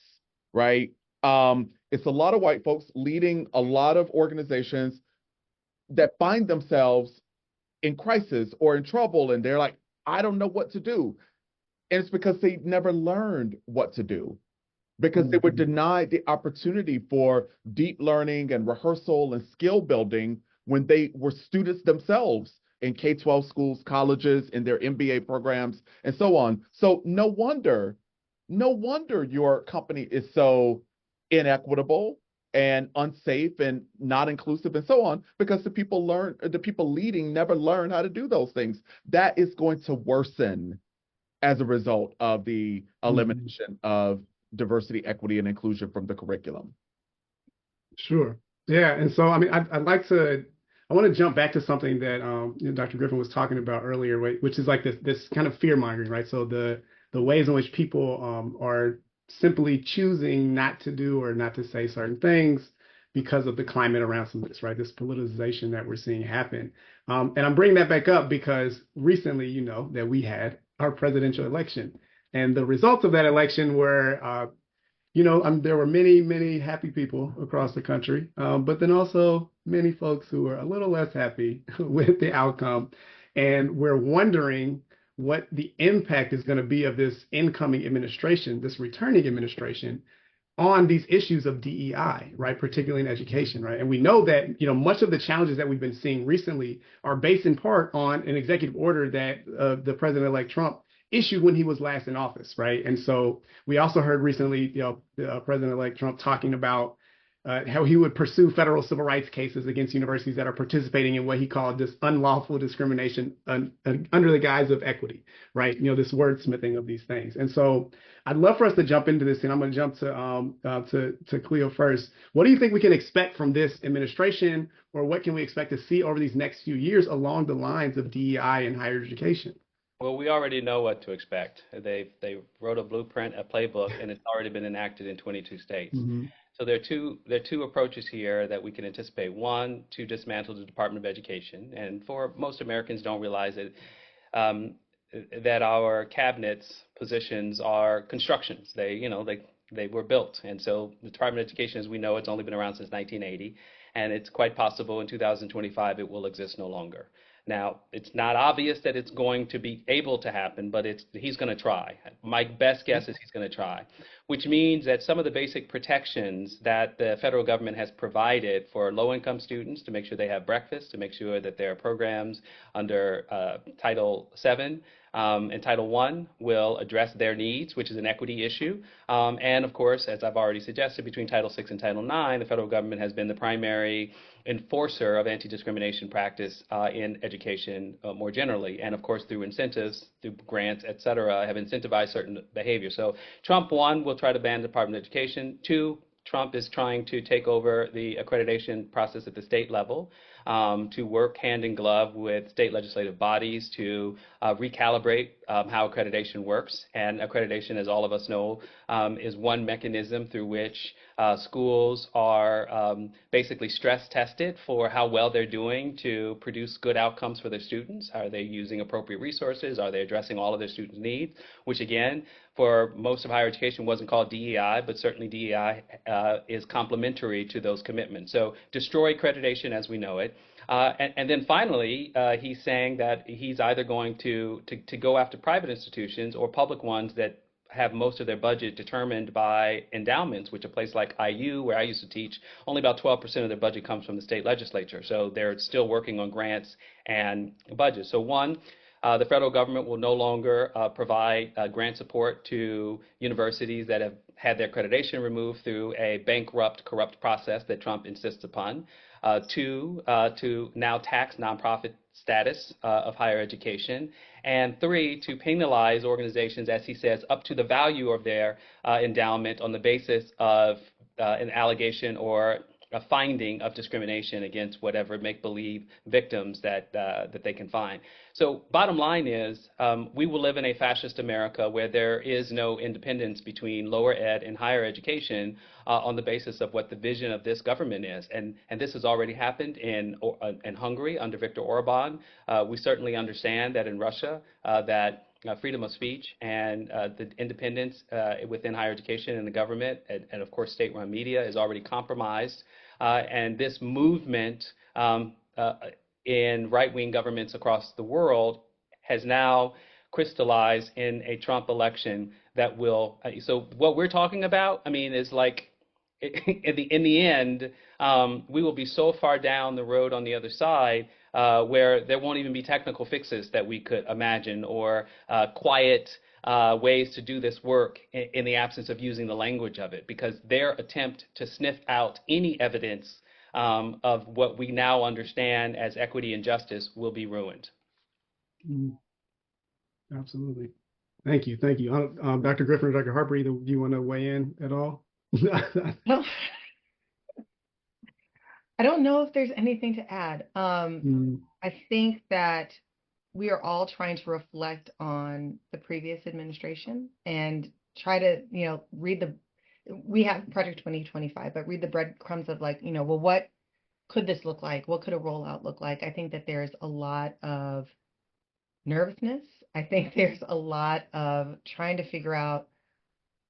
right? It's a lot of white folks leading a lot of organizations that find themselves in crisis or in trouble, and they're like, I don't know what to do. And it's because they never learned what to do, because they were denied the opportunity for deep learning and rehearsal and skill building when they were students themselves in K-12 schools, colleges, in their MBA programs, and so on. So no wonder your company is so inequitable and unsafe and not inclusive and so on, because the people leading never learn how to do those things. That is going to worsen as a result of the elimination of diversity, equity, and inclusion from the curriculum. Sure. Yeah. And so, I mean, I want to jump back to something that Dr. Griffin was talking about earlier, which is like this kind of fear mongering, right? So the ways in which people are simply choosing not to do or not to say certain things because of the climate around some of this, right? This politicization that we're seeing happen. And I'm bringing that back up because recently, that we had our presidential election, and the results of that election were, there were many, many happy people across the country, but then also many folks who were a little less happy with the outcome. And we're wondering what the impact is going to be of this incoming administration, this returning administration, on these issues of DEI, right? Particularly in education, right? And we know that, much of the challenges that we've been seeing recently are based in part on an executive order that the President-elect Trump issued when he was last in office, right? And so we also heard recently, President-elect Trump talking about how he would pursue federal civil rights cases against universities that are participating in what he called this unlawful discrimination under the guise of equity, right? This wordsmithing of these things. And so I'd love for us to jump into this, and I'm going to jump to Cleo first. What do you think we can expect from this administration, or what can we expect to see over these next few years along the lines of DEI in higher education? Well, we already know what to expect. They wrote a blueprint, a playbook, and it's already been enacted in 22 states. Mm-hmm. So there are two approaches here that we can anticipate. One, to dismantle the Department of Education, and for most Americans don't realize it, that our cabinet's positions are constructions. They were built, and so the Department of Education, as we know, it's only been around since 1980, and it's quite possible in 2025 it will exist no longer. Now, it's not obvious that it's going to be able to happen, but he's going to try. My best guess is he's going to try, which means that some of the basic protections that the federal government has provided for low-income students, to make sure they have breakfast, to make sure that there are programs under Title VII and Title I will address their needs, which is an equity issue. And of course, as I've already suggested, between Title VI and Title IX, the federal government has been the primary enforcer of anti-discrimination practice in education more generally, and of course through incentives, through grants, et cetera, have incentivized certain behavior. So Trump, one, will try to ban the Department of Education. Two, Trump is trying to take over the accreditation process at the state level, to work hand in glove with state legislative bodies to recalibrate how accreditation works. And accreditation, as all of us know, is one mechanism through which schools are basically stress tested for how well they're doing to produce good outcomes for their students. Are they using appropriate resources? Are they addressing all of their students' needs? Which again, for most of higher education wasn't called DEI, but certainly DEI is complementary to those commitments. So destroy accreditation as we know it. And then finally, he's saying that he's either going to go after private institutions or public ones that have most of their budget determined by endowments, which a place like IU, where I used to teach, only about 12% of their budget comes from the state legislature. So they're still working on grants and budgets. So one, the federal government will no longer provide grant support to universities that have had their accreditation removed through a bankrupt, corrupt process that Trump insists upon. Two, to now tax nonprofit status of higher education. And three, to penalize organizations, as he says, up to the value of their endowment on the basis of an allegation or a finding of discrimination against whatever make-believe victims that they can find. So bottom line is, we will live in a fascist America where there is no independence between lower ed and higher education on the basis of what the vision of this government is. And this has already happened in Hungary under Viktor Orban. We certainly understand that in Russia, that freedom of speech and the independence within higher education and the government and of course state-run media is already compromised. And this movement in right-wing governments across the world has now crystallized in a Trump election that will. So what we're talking about, I mean, is like in the end, we will be so far down the road on the other side where there won't even be technical fixes that we could imagine or quiet ways to do this work in the absence of using the language of it, because their attempt to sniff out any evidence of what we now understand as equity and justice will be ruined. Absolutely. Thank you. Thank you. Dr. Griffin or Dr. Harper, either do you want to weigh in at all? Well, I don't know if there's anything to add. I think that we are all trying to reflect on the previous administration and try to, we have Project 2025, but read the breadcrumbs of well, what could this look like? What could a rollout look like? I think that there's a lot of nervousness. I think there's a lot of trying to figure out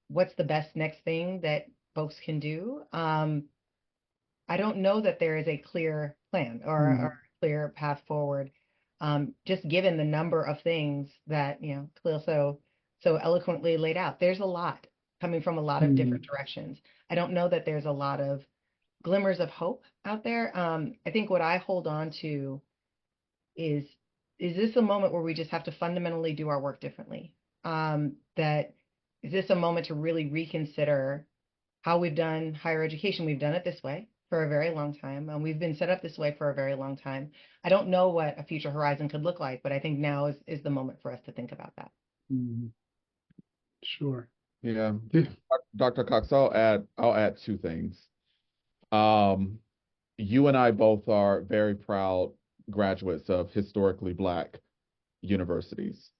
what's the best next thing that folks can do. I don't know that there is a clear plan or a clear path forward, just given the number of things that, Khalil so eloquently laid out. There's a lot coming from a lot of different directions. I don't know that there's a lot of glimmers of hope out there. I think what I hold on to is this a moment where we just have to fundamentally do our work differently? That is this a moment to really reconsider how we've done higher education? We've done it this way for a very long time, and we've been set up this way for a very long time. I don't know what a future horizon could look like, but I think now is the moment for us to think about that. Sure. Yeah. Dr. Cox, I'll add two things. You and I both are very proud graduates of historically Black universities.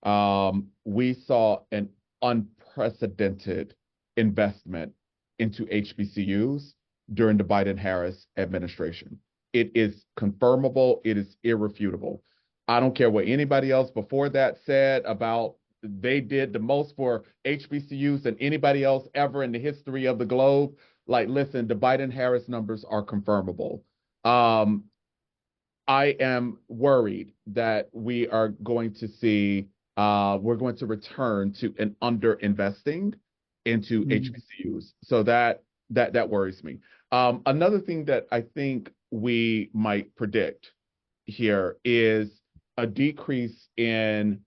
We saw an unprecedented investment into HBCUs during the Biden-Harris administration. It is confirmable. It is irrefutable. I don't care what anybody else before that said about they did the most for HBCUs than anybody else ever in the history of the globe. Like, listen, the Biden-Harris numbers are confirmable. I am worried that we are going to see, we're going to return to an underinvesting into HBCUs. So that worries me. Another thing that I think we might predict here is a decrease in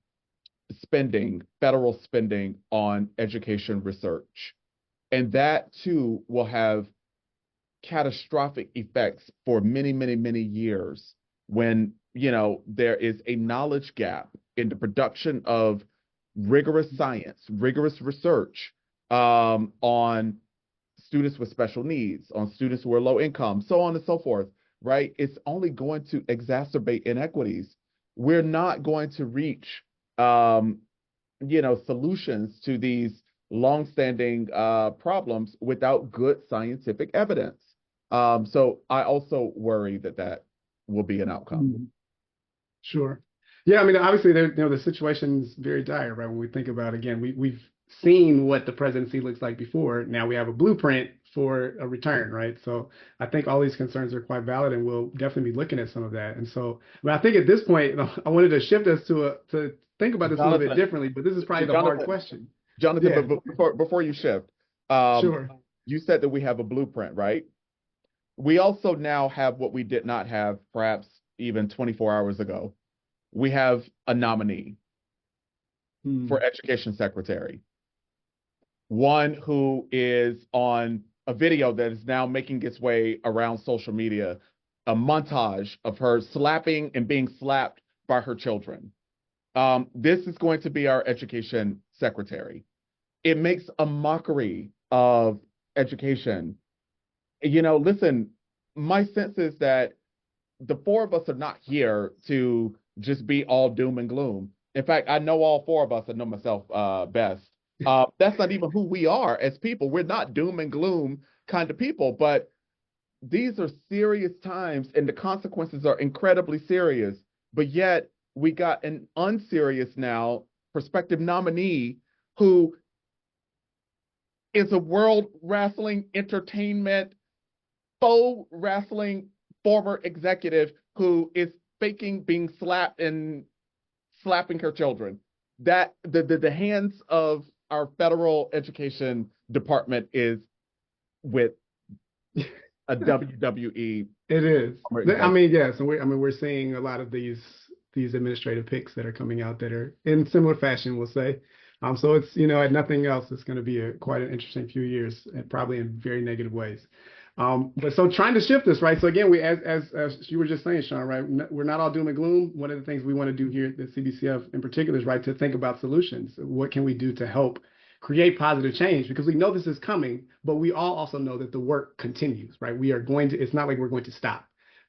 spending, federal spending on education research. And that too will have catastrophic effects for many, many, many years when, there is a knowledge gap in the production of rigorous science, rigorous research on students with special needs, on students who are low income, so on and so forth, right? It's only going to exacerbate inequities. We're not going to reach, solutions to these longstanding problems without good scientific evidence. So I also worry that will be an outcome. Sure. Yeah, I mean, obviously, the situation's very dire, right? When we think about, again, we've seen what the presidency looks like before. Now we have a blueprint for a return, right? So I think all these concerns are quite valid, and we'll definitely be looking at some of that. And so, but I think at this point, I wanted to shift us to think about this a little bit differently, but this is probably the hard question. Jonathan, but before you shift, sure. You said that we have a blueprint, right? We also now have what we did not have perhaps even 24 hours ago. We have a nominee for education secretary, one who is on a video that is now making its way around social media, a montage of her slapping and being slapped by her children. This is going to be our education secretary. It makes a mockery of education Listen, my sense is that the four of us are not here to just be all doom and gloom. In fact, I know all four of us, I know myself best. That's not even who we are as people. We're not doom and gloom kind of people, but these are serious times and the consequences are incredibly serious. But yet we got an unserious now prospective nominee who is a world wrestling entertainment faux wrestling former executive who is faking being slapped and slapping her children. That the hands of our federal education department is with a WWE. It is. former I executive. mean, yes, and we're seeing a lot of these administrative picks that are coming out that are in similar fashion, we'll say. So it's, at nothing else, it's going to be quite an interesting few years, and probably in very negative ways. But so trying to shift this, right? So again, we, as you were just saying, Shaun, right? We're not all doom and gloom. One of the things we want to do here at the CBCF in particular is, right, to think about solutions. What can we do to help create positive change? Because we know this is coming, but we all also know that the work continues, right? We are going to, it's not like we're going to stop.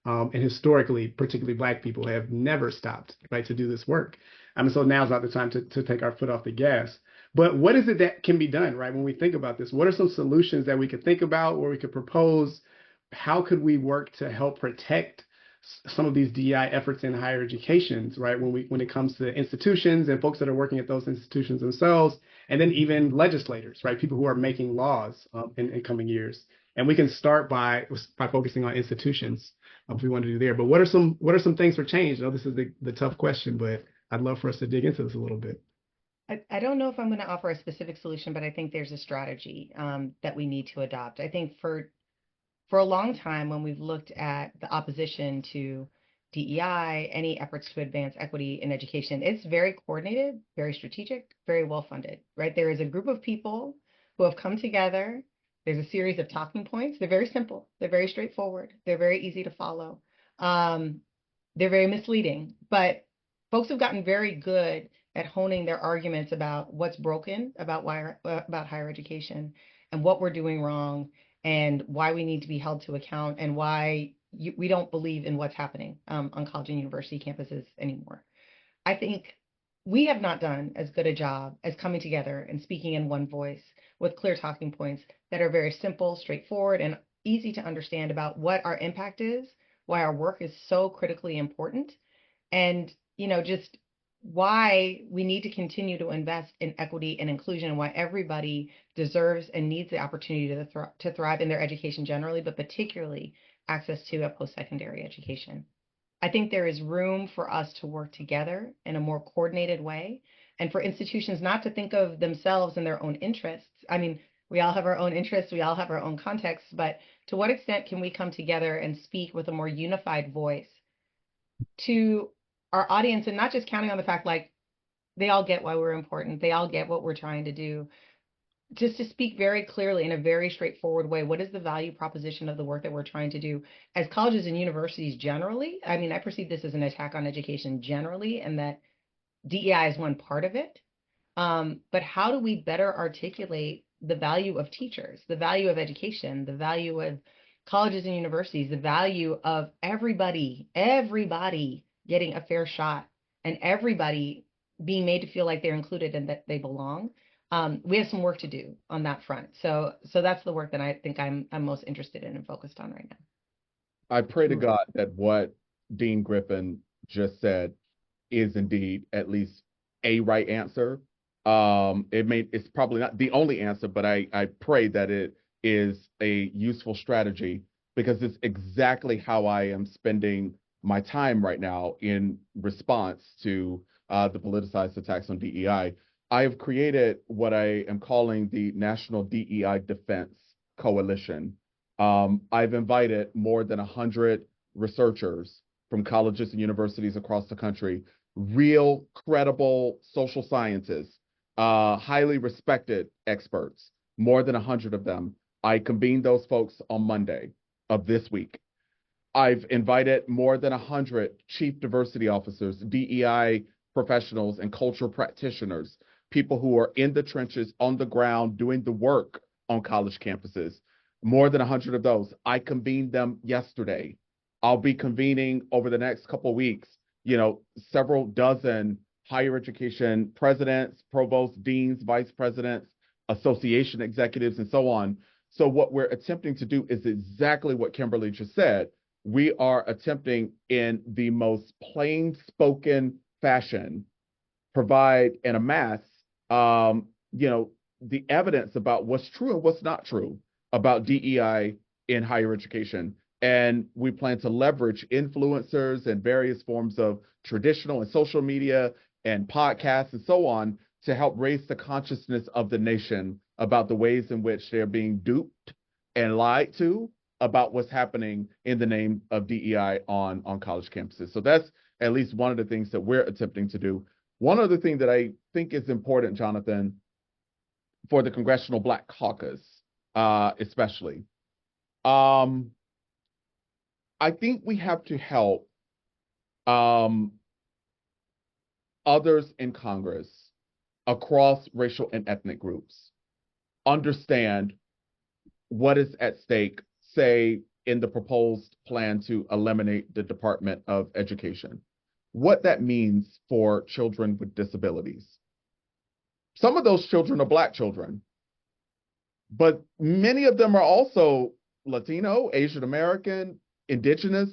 And historically, particularly Black people have never stopped, right, to do this work. So now's not the time to take our foot off the gas. But what is it that can be done, right? When we think about this, what are some solutions that we could think about or we could propose? How could we work to help protect some of these DEI efforts in higher educations, right? When it comes to institutions and folks that are working at those institutions themselves, and then even legislators, right? People who are making laws in coming years. And we can start by focusing on institutions if we want to do there. But what are some things for change? I know this is the tough question, but I'd love for us to dig into this a little bit. I don't know if I'm going to offer a specific solution, but I think there's a strategy that we need to adopt. I think for a long time, when we've looked at the opposition to DEI, any efforts to advance equity in education, it's very coordinated, very strategic, very well funded, right? There is a group of people who have come together. There's a series of talking points. They're very simple. They're very straightforward. They're very easy to follow. They're very misleading, but folks have gotten very good at honing their arguments about what's broken about higher education and what we're doing wrong and why we need to be held to account and why we don't believe in what's happening on college and university campuses anymore. I think we have not done as good a job as coming together and speaking in one voice with clear talking points that are very simple, straightforward, and easy to understand about what our impact is, why our work is so critically important, and just why we need to continue to invest in equity and inclusion, and why everybody deserves and needs the opportunity to thrive in their education generally, but particularly access to a post-secondary education. I think there is room for us to work together in a more coordinated way, and for institutions not to think of themselves and their own interests. I mean, we all have our own interests, we all have our own contexts, but to what extent can we come together and speak with a more unified voice to our audience, and not just counting on the fact like they all get why we're important, they all get what we're trying to do, just to speak very clearly in a very straightforward way. What is the value proposition of the work that we're trying to do as colleges and universities generally? I mean, I perceive this as an attack on education generally, and that DEI is one part of it. But how do we better articulate the value of teachers, the value of education, the value of colleges and universities, the value of everybody getting a fair shot, and everybody being made to feel like they're included and that they belong? We have some work to do on that front. So that's the work that I think I'm most interested in and focused on right now. I pray to God that what Dean Griffin just said is indeed at least a right answer. It's probably not the only answer, but I pray that it is a useful strategy, because it's exactly how I am spending my time right now in response to the politicized attacks on DEI. I have created what I am calling the National DEI Defense Coalition. I've invited more than 100 researchers from colleges and universities across the country, real credible social scientists, highly respected experts, more than 100 of them. I convened those folks on Monday of this week. I've invited more than 100 chief diversity officers, DEI professionals, and cultural practitioners, people who are in the trenches, on the ground, doing the work on college campuses. more than 100 of those. I convened them yesterday. I'll be convening over the next couple of weeks, several dozen higher education presidents, provosts, deans, vice presidents, association executives, and so on. So what we're attempting to do is exactly what Kimberly just said. We are attempting in the most plain spoken fashion provide and amass, the evidence about what's true and what's not true about DEI in higher education. And we plan to leverage influencers and various forms of traditional and social media and podcasts and so on to help raise the consciousness of the nation about the ways in which they're being duped and lied to about what's happening in the name of DEI on college campuses. So that's at least one of the things that we're attempting to do. One other thing that I think is important, Jonathan, for the Congressional Black Caucus, especially, I think we have to help others in Congress across racial and ethnic groups understand what is at stake, say, in the proposed plan to eliminate the Department of Education, what that means for children with disabilities. Some of those children are Black children, but many of them are also Latino, Asian American, Indigenous,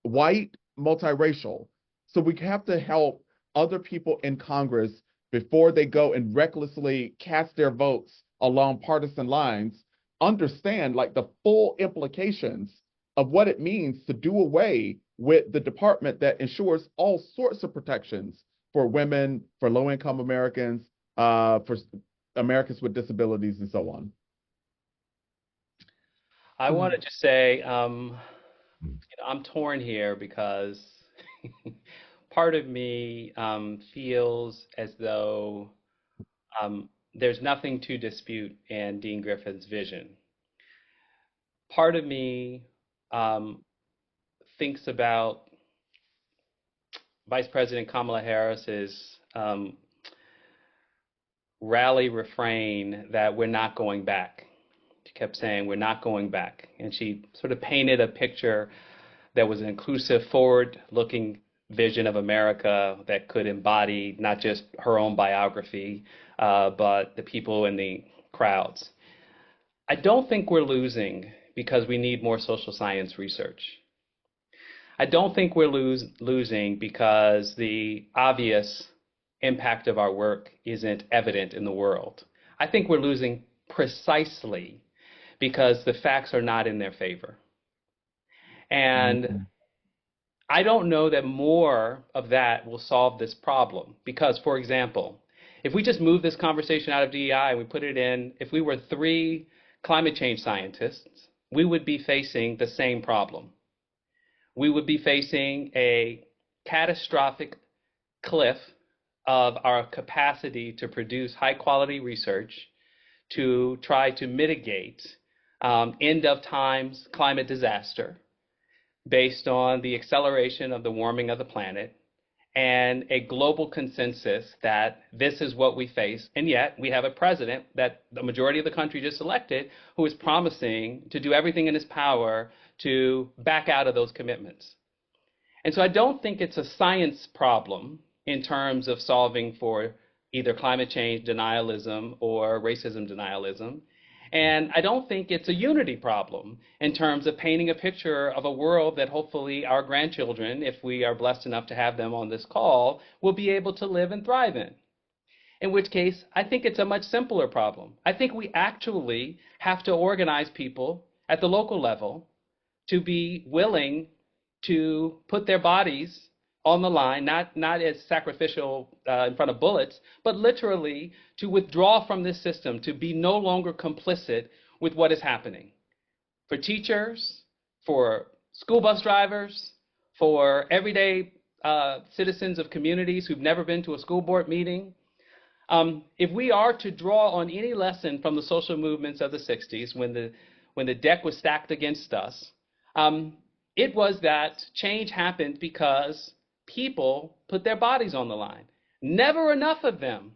white, multiracial. So we have to help other people in Congress before they go and recklessly cast their votes along partisan lines, understand like the full implications of what it means to do away with the department that ensures all sorts of protections for women, for low-income Americans, for Americans with disabilities, and so on. I want to just say, I'm torn here because part of me feels as though there's nothing to dispute in Dean Griffin's vision. Part of me thinks about Vice President Kamala Harris's rally refrain that we're not going back. She kept saying, we're not going back. And she sort of painted a picture that was an inclusive, forward-looking vision of America that could embody not just her own biography, but the people in the crowds. I don't think we're losing because we need more social science research. I don't think we're losing because the obvious impact of our work isn't evident in the world. I think we're losing precisely because the facts are not in their favor. And I don't know that more of that will solve this problem because, for example, if we just move this conversation out of DEI and we put it in, if we were 3 climate change scientists, we would be facing the same problem. We would be facing a catastrophic cliff of our capacity to produce high quality research to try to mitigate end of times climate disaster based on the acceleration of the warming of the planet and a global consensus that this is what we face. And yet we have a president that the majority of the country just elected who is promising to do everything in his power to back out of those commitments. And so I don't think it's a science problem in terms of solving for either climate change denialism or racism denialism. And I don't think it's a unity problem in terms of painting a picture of a world that hopefully our grandchildren, if we are blessed enough to have them on this call, will be able to live and thrive in. In which case, I think it's a much simpler problem. I think we actually have to organize people at the local level to be willing to put their bodies on the line, not as sacrificial in front of bullets, but literally to withdraw from this system, to be no longer complicit with what is happening. For teachers, for school bus drivers, for everyday citizens of communities who've never been to a school board meeting, if we are to draw on any lesson from the social movements of the 60s, when the deck was stacked against us, it was that change happened because people put their bodies on the line. Never enough of them,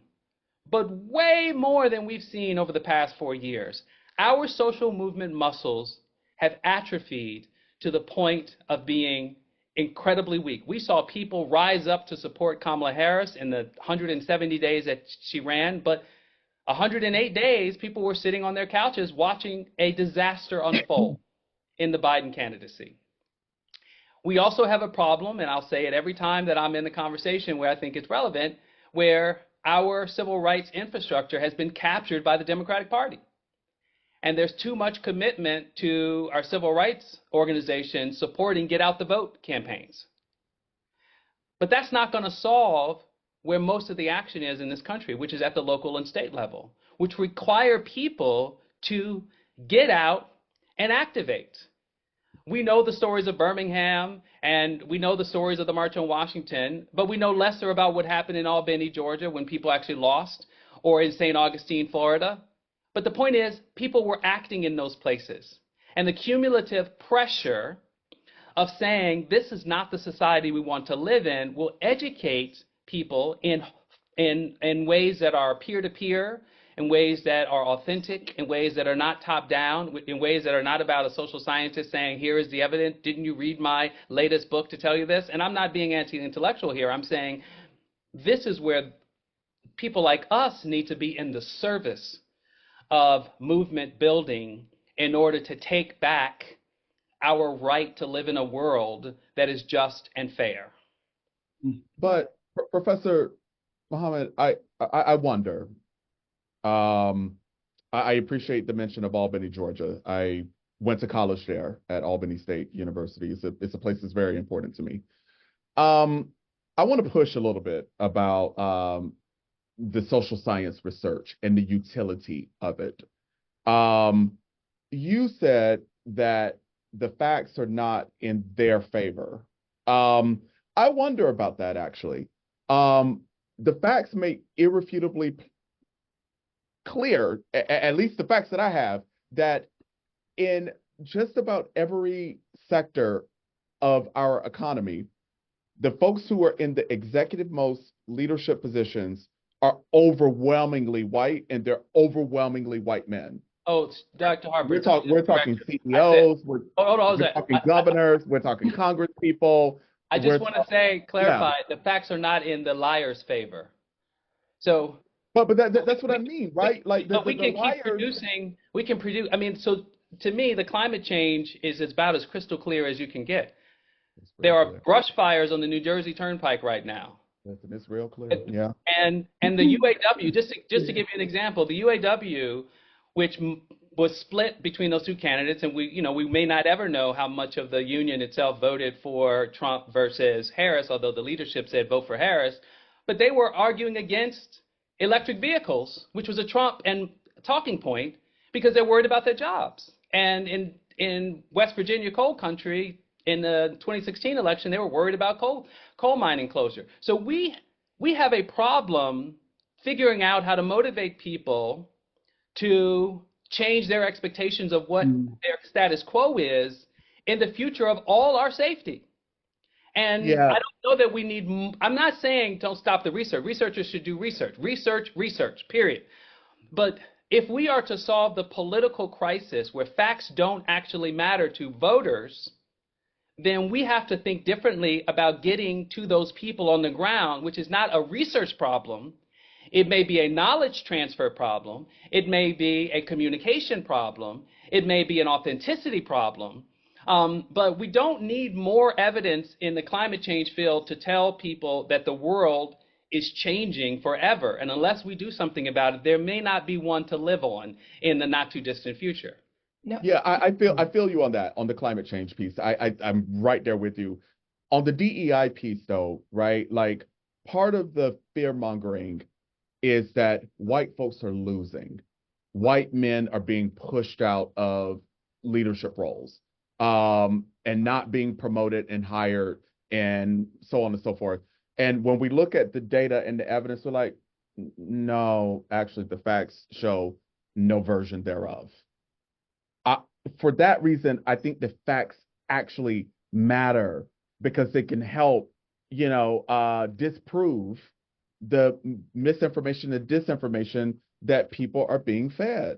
but way more than we've seen over the past 4 years. Our social movement muscles have atrophied to the point of being incredibly weak. We saw people rise up to support Kamala Harris in the 170 days that she ran, but 108 days, people were sitting on their couches watching a disaster unfold in the Biden candidacy. We also have a problem, and I'll say it every time that I'm in the conversation where I think it's relevant, where our civil rights infrastructure has been captured by the Democratic Party. And there's too much commitment to our civil rights organizations supporting get out the vote campaigns. But that's not going to solve where most of the action is in this country, which is at the local and state level, which require people to get out and activate. We know the stories of Birmingham and we know the stories of the March on Washington, but we know lesser about what happened in Albany, Georgia, when people actually lost, or in St. Augustine, Florida. But the point is, people were acting in those places. And the cumulative pressure of saying this is not the society we want to live in will educate people in ways that are peer-to-peer, in ways that are authentic, in ways that are not top-down, in ways that are not about a social scientist saying, here is the evidence, didn't you read my latest book to tell you this? And I'm not being anti-intellectual here. I'm saying this is where people like us need to be in the service of movement building in order to take back our right to live in a world that is just and fair. But Professor Muhammad, I wonder. I appreciate the mention of Albany, Georgia. I went to college there at Albany State University. It's a place that's very important to me. I want to push a little bit about the social science research and the utility of it. You said that the facts are not in their favor. I wonder about that, actually. The facts make irrefutably clear, at least the facts that I have, that in just about every sector of our economy, the folks who are in the executive most leadership positions are overwhelmingly white, and they're overwhelmingly white men. Oh, Dr. Harper. We're talking CEOs, we're talking governors, we're talking Congress people. I just want to clarify, the facts are not in the liar's favor. So, but that's what I mean, right? Like, we can keep producing. We can produce. I mean, so to me, the climate change is about as crystal clear as you can get. There are brush fires on the New Jersey Turnpike right now. It's real clear. Yeah. And the UAW, just to give you an example, the UAW, which was split between those two candidates, and we may not ever know how much of the union itself voted for Trump versus Harris, although the leadership said vote for Harris, but they were arguing against electric vehicles, which was a Trump and talking point, because they're worried about their jobs. And in West Virginia coal country, in the 2016 election, they were worried about coal mining closure. So we have a problem figuring out how to motivate people to change their expectations of what their status quo is in the future of all our safety. And I don't know that we need, I'm not saying don't stop the research. Researchers should do research, period. But if we are to solve the political crisis where facts don't actually matter to voters, then we have to think differently about getting to those people on the ground, which is not a research problem. It may be a knowledge transfer problem. It may be a communication problem. It may be an authenticity problem. But we don't need more evidence in the climate change field to tell people that the world is changing forever. And unless we do something about it, there may not be one to live on in the not too distant future. No. Yeah, I feel you on that, on the climate change piece. I'm right there with you. On the DEI piece, though, right? Like, part of the fear mongering is that white folks are losing. White men are being pushed out of leadership roles, and not being promoted and hired, and so on and so forth. And when we look at the data and the evidence, we're like, no, actually, the facts show no version thereof. For that reason, I think the facts actually matter, because they can help, disprove the misinformation and disinformation that people are being fed.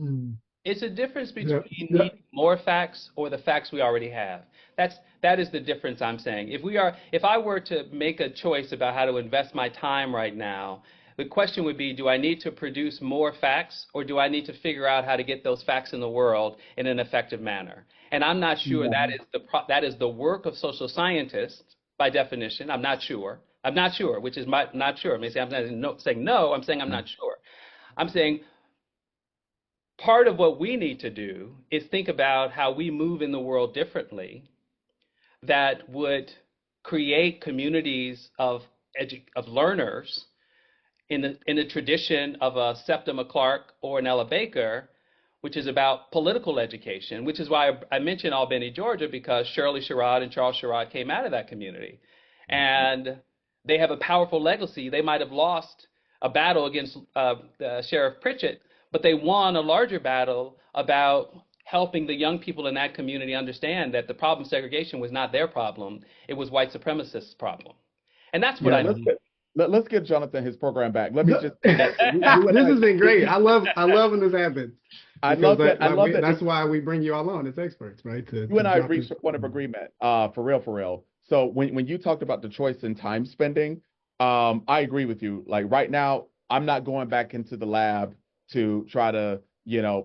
Mm. It's a difference Yeah. between Yeah. needing more facts or the facts we already have. That is the difference I'm saying. If I were to make a choice about how to invest my time right now, the question would be, do I need to produce more facts, or do I need to figure out how to get those facts in the world in an effective manner? And I'm not sure that is the work of social scientists by definition. I'm not sure. I'm not sure, which is my not sure. I mean, I'm not saying no. I'm saying I'm not sure. I'm saying part of what we need to do is think about how we move in the world differently that would create communities of learners in the tradition of a Septima Clark or an Ella Baker, which is about political education, which is why I mentioned Albany, Georgia, because Shirley Sherrod and Charles Sherrod came out of that community. And they have a powerful legacy. They might have lost a battle against Sheriff Pritchett, but they won a larger battle about helping the young people in that community understand that the problem of segregation was not their problem. It was white supremacists' problem. And that's what I let's need. let's get Jonathan his program back. Let me just this has been great. I love when this happens. I love that. That's why we bring you all on as experts, right? You and I reached a point of agreement, for real. So when you talked about the choice in time spending, I agree with you. Like right now, I'm not going back into the lab to try to,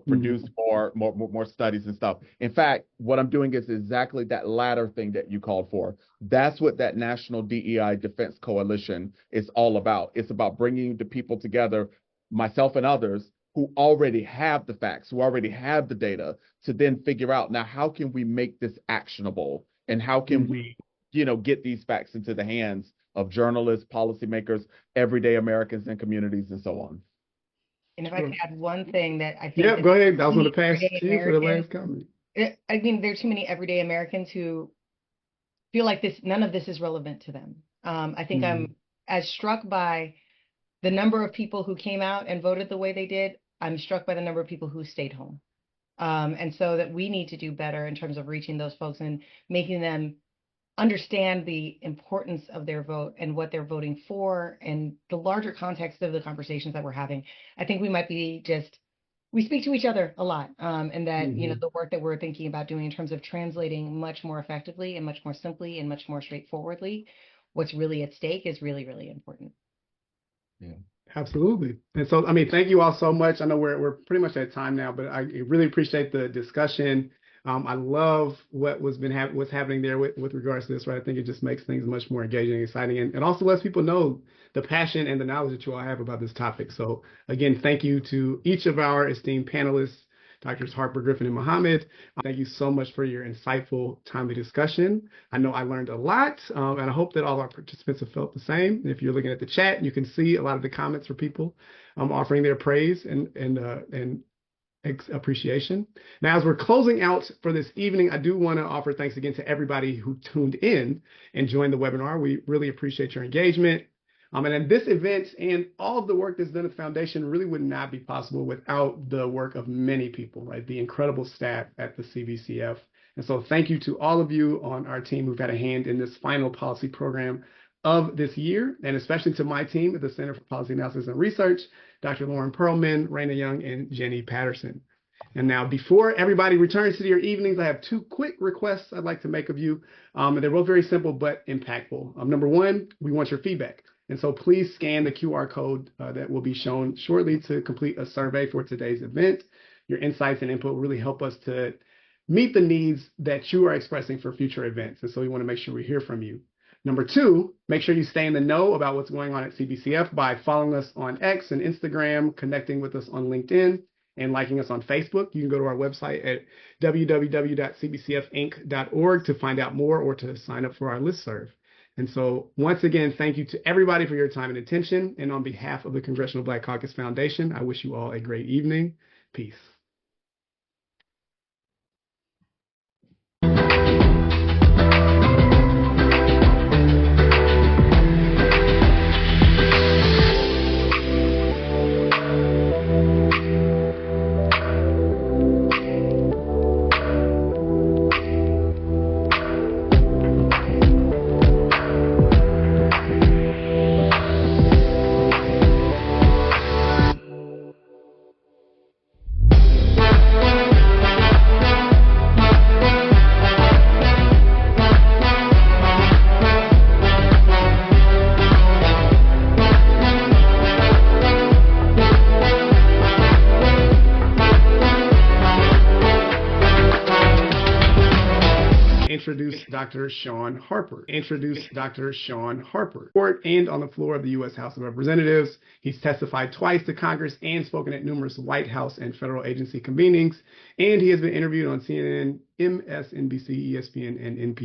produce more studies and stuff. In fact, what I'm doing is exactly that latter thing that you called for. That's what that National DEI Defense Coalition is all about. It's about bringing the people together, myself and others, who already have the facts, who already have the data, to then figure out, now, how can we make this actionable? And how can we, get these facts into the hands of journalists, policymakers, everyday Americans and communities, and so on. And if I could add one thing that I think. Yeah, go ahead. I was going to pass to you for the last comment. I mean, there are too many everyday Americans who feel like none of this is relevant to them. I think I'm as struck by the number of people who came out and voted the way they did. I'm struck by the number of people who stayed home. And so that we need to do better in terms of reaching those folks and making them understand the importance of their vote and what they're voting for and the larger context of the conversations that we're having. I think we might be we speak to each other a lot, and that, the work that we're thinking about doing in terms of translating much more effectively and much more simply and much more straightforwardly what's really at stake is really, really important. Yeah, absolutely. And so, thank you all so much. I know we're pretty much at time now, but I really appreciate the discussion. I love what's happening there with regards to this, right? I think it just makes things much more engaging and exciting, and also lets people know the passion and the knowledge that you all have about this topic. So again, thank you to each of our esteemed panelists, Drs. Harper, Griffin, and Muhammad. Thank you so much for your insightful, timely discussion. I know I learned a lot, and I hope that all our participants have felt the same. If you're looking at the chat, you can see a lot of the comments for people offering their praise and appreciation. Now, as we're closing out for this evening, I do want to offer thanks again to everybody who tuned in and joined the webinar. We really appreciate your engagement. And then this event and all of the work that's done at the foundation really would not be possible without the work of many people, right? The incredible staff at the CBCF. And so thank you to all of you on our team who've had a hand in this final policy program of this year, and especially to my team at the Center for Policy Analysis and Research, Dr. Lauren Perlman, Raina Young, and Jenny Patterson. And now, before everybody returns to your evenings, I have two quick requests I'd like to make of you. And they're both very simple but impactful. Number one, we want your feedback. And so please scan the QR code that will be shown shortly to complete a survey for today's event. Your insights and input will really help us to meet the needs that you are expressing for future events. And so we want to make sure we hear from you. Number two, make sure you stay in the know about what's going on at CBCF by following us on X and Instagram, connecting with us on LinkedIn, and liking us on Facebook. You can go to our website at www.cbcfinc.org to find out more or to sign up for our listserv. And so once again, thank you to everybody for your time and attention. And on behalf of the Congressional Black Caucus Foundation, I wish you all a great evening. Peace. Dr. Shaun Harper. Introduce Dr. Shaun Harper. Court and on the floor of the U.S. House of Representatives. He's testified twice to Congress and spoken at numerous White House and federal agency convenings. And he has been interviewed on CNN, MSNBC, ESPN, and NPR.